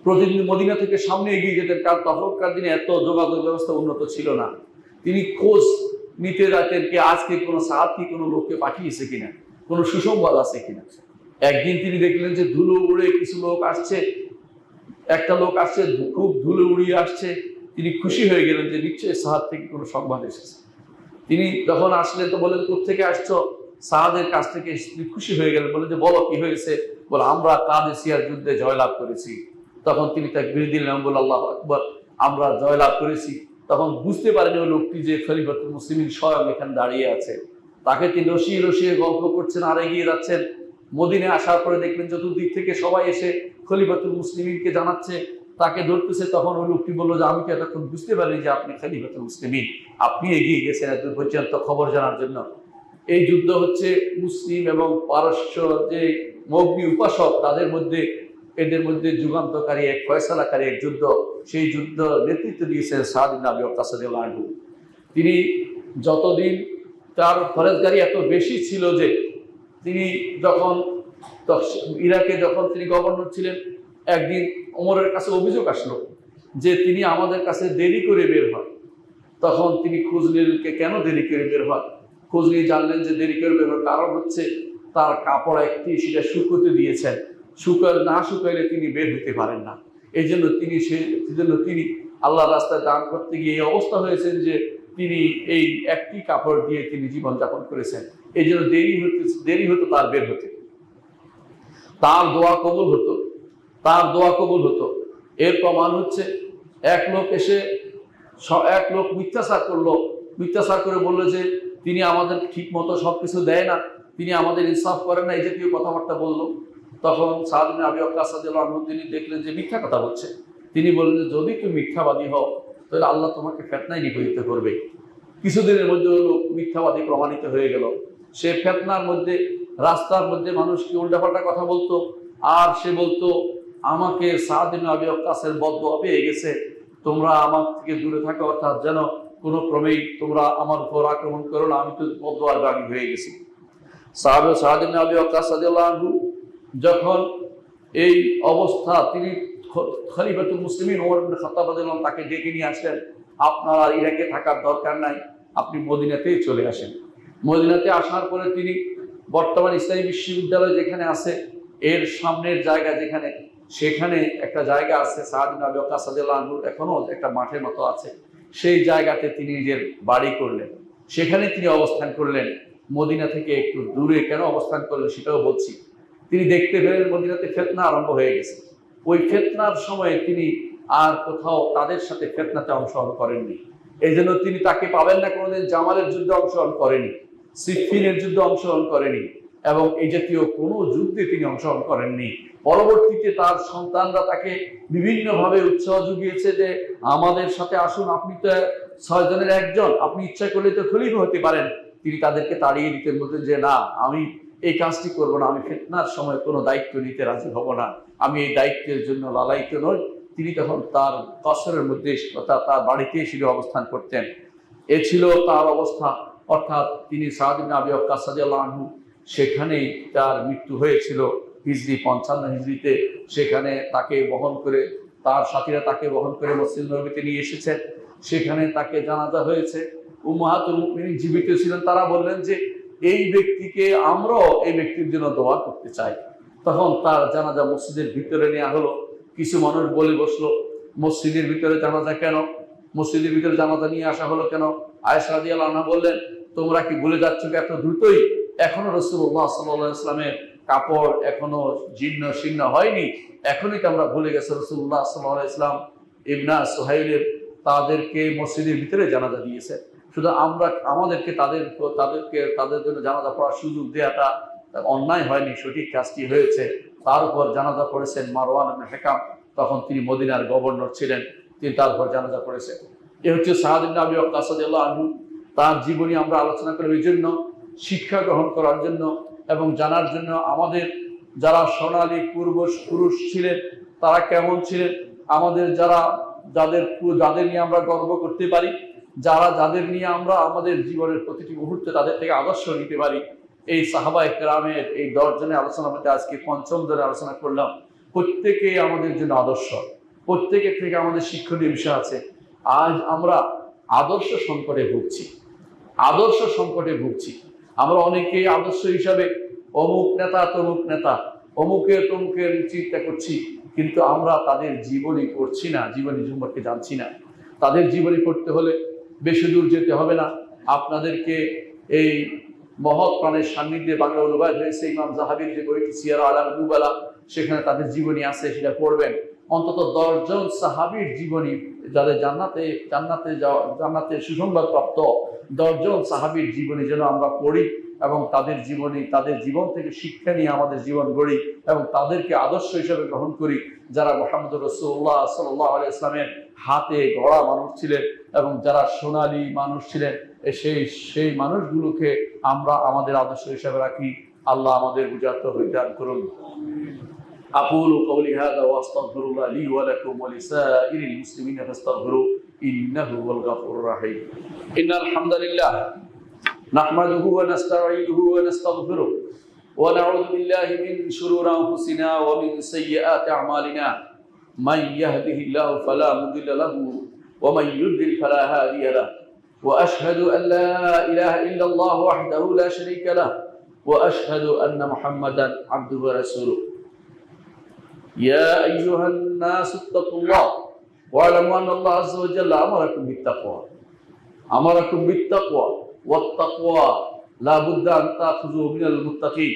প্রতিদিন মদিনা থেকে সামনে এগিয়ে যেতেন, কারণ তখনকার দিনে এত যোগাযোগ ব্যবস্থা উন্নত ছিল না। তিনি খোঁজ নিতে যেতেন যে আজকে কোনো সাহাবী কোনো লোককে পাঠিয়েছে কিনা, কোনো সুসংবাদ আছে কিনা। একদিন তিনি দেখলেন যে ধুলো উড়ে কিছু লোক আসছে, একটা লোক আসছে খুব ধুলো উড়িয়ে আসছে। তিনি খুশি হয়ে গেলেন যে নিশ্চয়ই সাহাদ থেকে কোনো সংবাদ এসেছে। তিনি যখন আসলেন তো বললেন কোত্থেকে আসছো? সাহাদের কাছ থেকে তিনি খুশি হয়ে গেলেন, বলেন যে বলো কি হয়েছে? বলে আমরা কাদেসিয়ার যুদ্ধে জয়লাভ করেছি। তখন তিনি তাকবীর দিলেন, বলে আল্লাহু আকবার, আমরা জয়লাভ করেছি। তখন বুঝতে পারেন ওই লোকটি যে খলিফাতুল মুসলিমিন স্বয়ং এখানে দাঁড়িয়ে আছে। তাকে তিনি রসিয়ে রসিয়ে গল্প করছেন আর এগিয়ে যাচ্ছেন। মদিনায় আসার পরে দেখলেন চতুর্দিক থেকে সবাই এসে খলিফাতুল মুসলিমিনকে জানাচ্ছে, তাকে ধরতেছে। তখন ওই লোকটি বললো যে আমি কি এতক্ষণ বুঝতে পারিনি যে আপনি খলিফাতুল মুসলিমিন, আপনি এগিয়ে গেছেন এত পর্যন্ত খবর জানার জন্য। এই যুদ্ধ হচ্ছে মুসলিম এবং পারস্য যে মগ্নি উপাসক তাদের মধ্যে, এদের মধ্যে যুগান্তকারী এক ফয়সালাকারী এক যুদ্ধ। সেই যুদ্ধ নেতৃত্ব দিয়েছেন সাদ ইবনে আবি ওয়াক্কাস রাদিয়াল্লাহু আনহু। তিনি যতদিন তার ফরেজগারি এত বেশি ছিল যে তিনি যখন ইরাকে যখন তিনি গভর্নর ছিলেন, একদিন ওমরের কাছে অভিযোগ আসলো যে তিনি আমাদের কাছে দেরি করে বের হন। তখন তিনি খোঁজ নিলেন কেন দেরি করে বের হন। খোঁজ নিয়ে জানলেন যে দেরি করে বের হওয়ার কারণ হচ্ছে তার কাপড় একটি সেটা শুকোতে দিয়েছেন, না শুকাইলে তিনি বের হতে পারেন না। এই জন্য তিনি আল্লাহর রাস্তায় দান করতে গিয়ে এই অবস্থা হয়েছেন যে তিনি এই একটি কাপড় দিয়ে তিনি জীবনযাপন করেছেন। এই জন্য দেরি হতো তার বের হতে। তার দোয়া কবুল হতো। এর প্রমাণ হচ্ছে এক লোক মিথ্যাচার করে বললো যে তিনি আমাদের ঠিক মতো সবকিছু দেয় না, তিনি আমাদের ইনসাফ করেন না, এই জাতীয় কথাবার্তা বললো। তখন সাদ ইবনে আবি ওয়াক্কাস রাদিয়াল্লাহু আনহু তিনি দেখলেন যে মিথ্যা কথা বলছে। তিনি বললেন যদি তুমি মিথ্যাবাদী হও তাহলে আল্লাহ তোমাকে ফিতনায় নিপতিত করবে। কিছুদিনের মধ্যে লোক মিথ্যাবাদী প্রমাণিত হয়ে গেল। সে ফিতনার মধ্যে রাস্তার মধ্যে মানুষকে উল্টাপাল্টা কথা বলতো, আর সে বলতো আমাকে সাদ ইবনে আবি ওয়াক্কাসের বদদুয়া পেয়ে গেছে, তোমরা আমার থেকে দূরে থাকো, অর্থাৎ যেন কোনো ক্রমেই তোমরা আমার উপর আক্রমণ করো না, আমি তো বদদুয়ার বাগী হয়ে গেছি। সাদ ইবনে আবি ওয়াক্কাস রাদিয়াল্লাহু আনহু যখন এই অবস্থা, তিনি খলিফাতুল মুসলিমিন ওমর ইবনে খাত্তাব রাদিয়াল্লাহু আনহু তাকে ডেকে নিয়ে আসলেন, আপনার আর ইরাকে থাকার দরকার নাই, আপনি মদিনাতেই চলে আসেন। মদিনাতে আসার পরে তিনি বর্তমান ইসলামী বিশ্ববিদ্যালয় যেখানে আছে এর সামনের জায়গা সেখানে একটা জায়গা আছে সাদ ইবনে আবি ওয়াক্কাস রাদিয়াল্লাহু আনহু এখনো একটা মাঠের মতো আছে, সেই জায়গাতে তিনি নিজের বাড়ি করলেন, সেখানে তিনি অবস্থান করলেন। মদিনা থেকে একটু দূরে কেন অবস্থান করলেন সেটাও বলছি। তিনি দেখতে পেলেন মদিনাতে ফিতনা আরম্ভ হয়ে গেছে। ওই ফিতনার সময় তিনি আর কোথাও তাদের সাথে ফিতনাতে অংশগ্রহণ করেননি। এই জন্য তিনি তাকে পাবেন না কোনোদিন জামালের যুদ্ধে অংশগ্রহণ করেনি, সিফফিনের যুদ্ধে অংশগ্রহণ করেনি, এবং এই জাতীয় কোনো যুদ্ধে তিনি অংশগ্রহণ করেননি। পরবর্তীতে তার সন্তানরা তাকে বিভিন্নভাবে উৎসাহ জুগিয়েছে যে আমাদের সাথে আসুন, আপনি তো 6 জনের একজন, আপনি ইচ্ছা করলে তো খলিফা হতে পারেন। তিনি তাদেরকে তাড়িয়ে দিতেন, বলতেন যে না, আমি এই কাজটি করবো না, আমি ফিতনার সময় কোনো দায়িত্ব নিতে রাজি হব না, আমি এই দায়িত্বের জন্য লালায়িত নই। তিনি তখন তার কসরের মধ্যে তার বাড়িতে এসে অবস্থান করতেন। এ ছিল তার অবস্থা। অর্থাৎ তিনি সাদ ইবনে আবি ওয়াক্কাস রাদিয়াল্লাহু আনহু সেখানেই তার মৃত্যু হয়েছিল হিজরি 55 হিজরিতে। সেখানে তাকে বহন করে তার সাথীরা তাকে বহন করে মসজিদ নববীতে নিয়ে এসেছেন, সেখানে তাকে জানাজা হয়েছে। উম্মাহাতুল মুমিনিন জীবিত ছিলেন, তারা বললেন যে এই ব্যক্তিকে আমরাও এই ব্যক্তির জন্য দোয়া করতে চাই। তখন তার জানাজা মসজিদের ভিতরে নেওয়া হলো। কিছু মানুষ বলে বসলো মসজিদের ভিতরে জানাজা কেন, মসজিদের ভিতরে জানাজা নিয়ে আসা হলো কেন? আয়েশা রাদিয়াল্লাহু আনহা বললেন তোমরা কি ভুলে যাচ্ছ এত দ্রুতই? এখনো রাসূলুল্লাহ সাল্লাল্লাহু আলাইহি ওয়াসাল্লামের কাপড় এখনো জীর্ণ শীর্ণ হয়নি, এখনই তো আমরা ভুলে গেছি রাসূলুল্লাহ সাল্লাল্লাহু আলাইহি ওয়াসাল্লাম ইবনা সুহাইলের তাদেরকে মসজিদের ভিতরে জানাজা দিয়েছে। শুধু আমাদেরকে তাদের জন্য জানাজা পড়ার সুযোগ দেওয়াটা অন্যায় হয়নি, সঠিক কাজটি হয়েছে। তার উপর জানাজা পড়েছেন মারওয়ান ইবনে হিকাম, তখন তিনি মদিনার গভর্নর ছিলেন, তিনি তার উপর জানাজা পড়েছেন। এ হচ্ছে সাদ ইবনে আবি ওয়াক্কাস রাদিয়াল্লাহু আনহু। তার জীবনী আমরা আলোচনা করি এই জন্য, শিক্ষা গ্রহণ করার জন্য এবং জানার জন্য আমাদের যারা সোনালী পুরুষ ছিলেন তারা কেমন ছিলেন, আমাদের যারা যাদের নিয়ে আমরা গর্ব করতে পারি, যাদের নিয়ে আমরা আমাদের জীবনের প্রতিটি মুহূর্তে তাদের থেকে আদর্শ নিতে পারি। এই সাহাবায়ে কেরামের এই 10 জনের আলোচনার মধ্যে আজকে 5ম জনের আলোচনা করলাম। প্রত্যেকেই আমাদের জন্য আদর্শ, প্রত্যেকের থেকে আমাদের শিক্ষণীয় বিষয় আছে। আজ আমরা আদর্শ সংকটে ভুগছি, আদর্শ সংকটে ভুগছি। আমরা অনেকেই আদর্শ হিসাবে অমুক নেতা তমুক নেতা, অমুকের তমুকের চিন্তা করছি, কিন্তু আমরা তাদের জীবনী পড়ছি না, জীবনী সম্পর্কে জানছি না। তাদের জীবনী পড়তে হলে বেশি দূর যেতে হবে না। আপনাদেরকে এই মহৎ প্রাণের সান্নিধ্যে বাংলা অনুবাদ হয়েছে ইমাম যাহাবীর যে বইটি সিয়ার আলাম নুবালা, সেখানে তাদের জীবনী আছে, সেটা পড়বেন। অন্তত 10 জন সাহাবীর জীবনী, যাদের জান্নাতে সুসংবাদ প্রাপ্ত 10 জন সাহাবীর জীবনী যেন আমরা পড়ি এবং তাদের জীবন থেকে শিক্ষা নিয়ে আমাদের জীবন গড়ি এবং তাদেরকে আদর্শ হিসেবে গ্রহণ করি, যারা মুহাম্মদুর রাসূলুল্লাহ সাল্লাল্লাহু আলাইহি ওয়াসাল্লামের হাতে গড়া মানুষ ছিলেন এবং যারা সোনালী মানুষ ছিলেন। সেই মানুষগুলোকে আমরা আমাদের আদর্শ হিসেবে রাখি। আল্লাহ আমাদের বুঝার তৌফিক দান করুন। أقول قولي هذا وأستغفر الله لي ولكم ولسائر المسلمين فاستغفروه إنه هو الغفور الرحيم. إن الحمد لله نحمده ونستعينه ونستغفره ونعوذ بالله من شرور أنفسنا ومن سيئات أعمالنا. من يهده الله فلا مضل له ومن يضلل فلا هادي له. وأشهد أن لا إله إلا الله وحده لا شريك له وأشهد أن محمدا عبده ورسوله. يا أيها الناس اتقوا الله واعلموا أن الله عز وجل أمركم بالتقوى والتقوى لا بد أن تأخذوا من المتقين.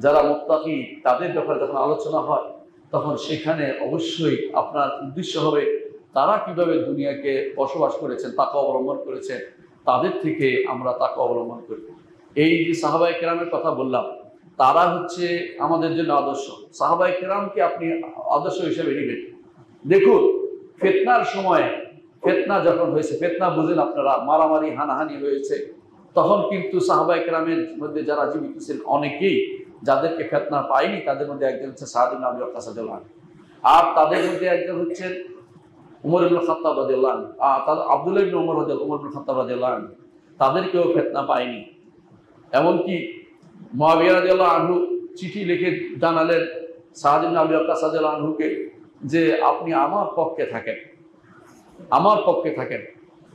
যারা মুত্তাকি তাদের ব্যাপারে যখন আলোচনা হয় তখন সেখানে অবশ্যই আপনার উদ্দেশ্য হবে তারা কিভাবে দুনিয়াকে বসবাস করেছেন, তাকওয়া অবলম্বন করেছেন, তাদের থেকে আমরা তাকওয়া অবলম্বন করি। এই যে সাহাবায়ে কেরামের কথা বললাম, তারা হচ্ছে আমাদের জন্য আদর্শ। সাহাবায়ে কেরামকে আপনি আদর্শ হিসেবে নেবেন। দেখুন, ফিতনার সময়, ফিতনা যখন হয়েছে, ফিতনা বুঝেন আপনারা, মারামারি হানাহানি হয়েছে, তখন কিন্তু সাহাবায়ে কেরামের মধ্যে যারা জীবিত ছিলেন অনেকেই যাদেরকে ফিতনা পায়নি, তাদের মধ্যে একজন হচ্ছে সাদ ইবনে আবি ওয়াক্কাস রাদিয়াল্লাহু আনহু, আর তাদের মধ্যে একজন হচ্ছেন উমর ইবনে খাত্তাব রাদিয়াল্লাহু আনহু, আব্দুল্লাহ ইবনে উমর ইবনে খাত্তাব রাদিয়াল্লাহু আনহু, তাদেরকেও ফিতনা পায়নি। এমনকি মুআবিয়া রাদিয়াল্লাহু আনহু চিঠি লিখে জানালেন সাদ ইবনে আবি ওয়াক্কাস রাদিয়াল্লাহু আনহুকে যে আপনি আমার পক্ষে থাকেন, আমার পক্ষে থাকেন।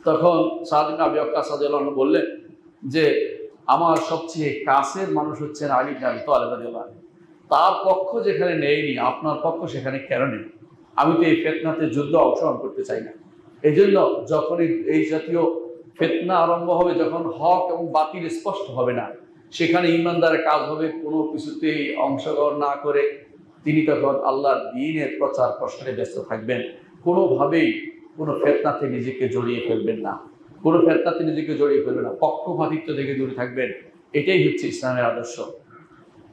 তখন সাদ ইবনে আবি ওয়াক্কাস রাদিয়াল্লাহু আনহু বললেন যে আমার সবচেয়ে কাছের মানুষ হচ্ছেন আলী ইবনে আবি তালেব রাদিয়াল্লাহু আনহু, তার পক্ষ যেখানে নেয়নি আপনার পক্ষ সেখানে কেন নেই? আমি তো এই ফিতনাতে যুদ্ধ অংশগ্রহণ করতে চাই না। এই জন্য যখনই এই জাতীয় ফিতনা আরম্ভ হবে, যখন হক এবং বাতিল স্পষ্ট হবে না, সেখানে ঈমানদারের কাজ হবে কোনো কিছুতেই অংশগ্রহণ না করে তিনি তখন আল্লাহর দ্বীনের প্রচার প্রসারে ব্যস্ত থাকবেন। কোনোভাবেই কোনো ফিতনাতে নিজেকে জড়িয়ে ফেলবেন না, কোনো ফিতনাতে নিজেকে জড়িয়ে ফেলবেন না, পক্ষপাতিত্ব থেকে দূরে থাকবেন। এটাই হচ্ছে ইসলামের আদর্শ।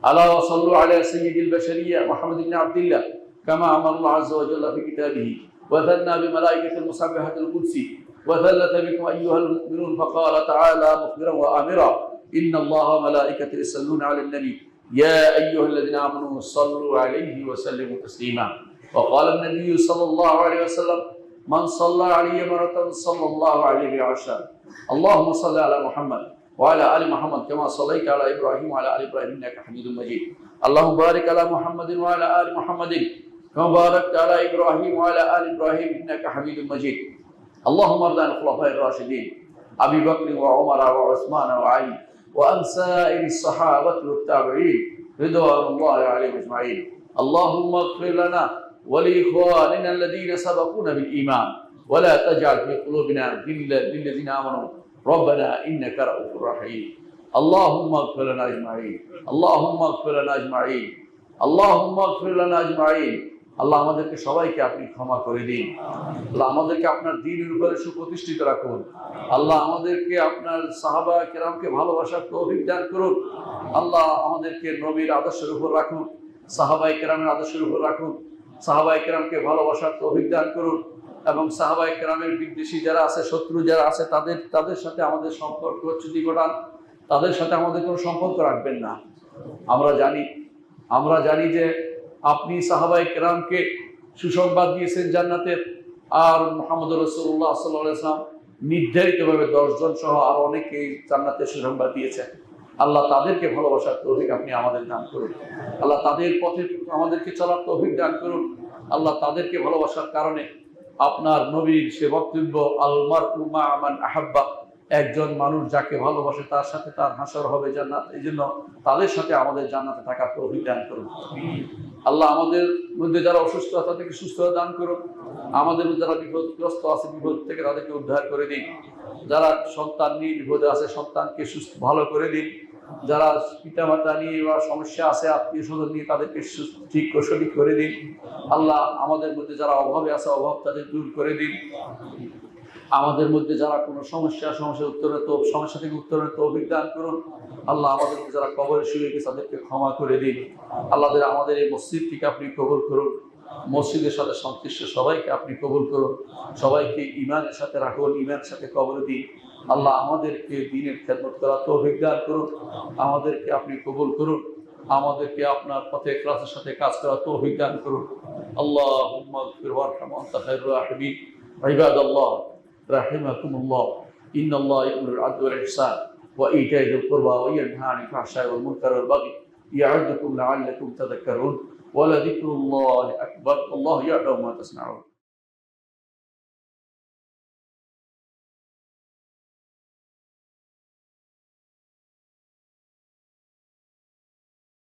আলা সাল্লু আলা সাইয়্যিদিল বাশারিয়্যা মুহাম্মদ ইবনে আব্দুল্লাহ কামা আমাল্লাহু আযজা ওয়া জাল্লা ফি কিতাবিহি ওয়া যান্না বিমালাইকাতিল মুসাব্বিহাতিল কুদসি ওয়া যাল্লাতা বিকুম আইয়ুহাল মুমিনুন ফাকালা তাআলা মুখবিরান ওয়া আমিরা ইন্নাল্লাহা ওয়া মালাইকাতাহু ইউসাল্লুনা আলান নবী ইয়া আইয়ুহাল্লাযিনা আমানু সাল্লু আলাইহি ওয়া সাল্লিমু তাসলিমা ওয়া ক্বালা আন-নবী সাল্লাল্লাহু আলাইহি ওয়াসাল্লাম মান সাল্লা আলাইহি মারাতান সাল্লাল্লাহু আলাইহি আশার আল্লাহুম্মা সাল্লি আলা মুহাম্মদ وعلى آل محمد كما صليت على إبراهيم وعلى آل إبراهيم إنك حميد مجيد اللهم بارك على محمد وعلى آل محمد كما باركت على إبراهيم وعلى آل إبراهيم إنك حميد مجيد اللهم ارض عن الخلفاء الراشدين أبي بكر وعمر وعثمان وعلي وعن سائر الصحابة والتابعين رضوان الله عليهم أجمعين اللهم اغفر لنا ولإخواننا الذين سبقونا بالإيمان ولا تجعل في قلوبنا غلا للذين آمنوا ربنا إنك رؤوف رحيم اللهم اغفر لنا أجمعين اللهم اغفر لنا أجمعين اللهم اغفر لنا أجمعين আল্লাহ আমাদেরকে সবাইকে আপনি ক্ষমা করে দিন। আল্লাহ আমাদেরকে আপনার দ্বীনের উপরে সুপ্রতিষ্ঠিত রাখুন। আল্লাহ আমাদেরকে আপনার সাহাবা কেরামকে ভালোবাসার তৌফিক দান করুন। আল্লাহ আমাদেরকে নবীর আদর্শের উপর রাখুন, সাহাবায়ে কেরামের আদর্শের উপর রাখুন। সাহাবায়ে কেরামকে ভালোবাসার তৌফিক দান করুন এবং সাহাবায়ে কেরামের বিদ্বেষী যারা আছে, শত্রু যারা আছে, তাদের সাথে আমাদের সম্পর্ক চ্যুতি ঘটান, তাদের সাথে আমাদের কোনো সম্পর্ক রাখবেন না। আমরা জানি যে আপনি সাহাবায়ে কেরামকে সুসংবাদ দিয়েছেন জান্নাতের, আর মুহাম্মদ রাসূলুল্লাহ সাল্লাল্লাহু আলাইহি ওয়াসাল্লাম নির্ধারিতভাবে 10 জন সহ আর অনেকেই জান্নাতের সুসংবাদ দিয়েছেন। আল্লাহ তাদেরকে ভালোবাসার তৌফিক আপনি আমাদের দান করুন। আল্লাহ তাদের পথে আমাদেরকে চলার তৌফিক দান করুন। আল্লাহ তাদেরকে ভালোবাসার কারণে আপনার নবীর সে বক্তব্য আল মারউ মা মান আহাব্বা, একজন মানুষ যাকে ভালোবাসে তার সাথে তার হাসর হবে জান্নাত। এই জন্য তাদের সাথে আমাদের জান্নাতে থাকার তৌফিক দান করুন। আল্লাহ আমাদের মধ্যে যারা অসুস্থ আছে তাদেরকে সুস্থতা দান করুন। আমাদের মধ্যে যারা বিপদগ্রস্ত আছে বিপদ থেকে তাদেরকে উদ্ধার করে দিন। যারা সন্তান নিয়ে বিপদে আছে সন্তানকে সুস্থ ভালো করে দিন। যারা পিতামাতা নিয়ে বা সমস্যা আছে আত্মীয় স্বজন নিয়ে তাদেরকে ঠিক সঠিক করে দিন। আল্লাহ আমাদের মধ্যে যারা অভাবে আছে অভাব তাদের দূর করে দিন। আমাদের মধ্যে যারা কোনো সমস্যা থেকে উত্তরের তৌফিক দান করুন। আল্লাহ আমাদের মধ্যে যারা কবরে শুয়ে গেছে তাদেরকে ক্ষমা করে দিন। আল্লাহ আমাদের এই মসজিদটিকে আপনি কবুল করুন। মসজিদের সাথে সংশ্লিষ্ট সবাইকে আপনি কবুল করুন। সবাইকে ঈমানের সাথে রাখুন, ঈমানের সাথে কবর দিন। আল্লাহ আমাদেরকে দ্বীনের খেদমত করার তৌফিক দান করুন। আমাদেরকে আপনি কবুল করুন। আমাদেরকে আপনার পথে ইখলাসের সাথে কাজ করার তৌফিক দান করুন। আল্লাহুম্মা ইগফির ওয়ারহাম ওয়া আনতা খায়রুর রাহিমিন। ইবাদাল্লাহ রাহিমাকুমুল্লাহ, ইন্নাল্লাহা ইয়া'মুরু বিল আদলি ওয়াল ইহসান ওয়া ইতা'i যিল কুরবা ওয়া ইয়ানহা আনিল ফাহশা'i ওয়াল মুনকারি ওয়াল বাগই ইয়া'ইযুকুম লা'আল্লাকুম তাযাক্কারুন ওয়া লাযিকরুল্লাহি আকবার। আল্লাহু ইয়া'লামু মা তাসনা'উন।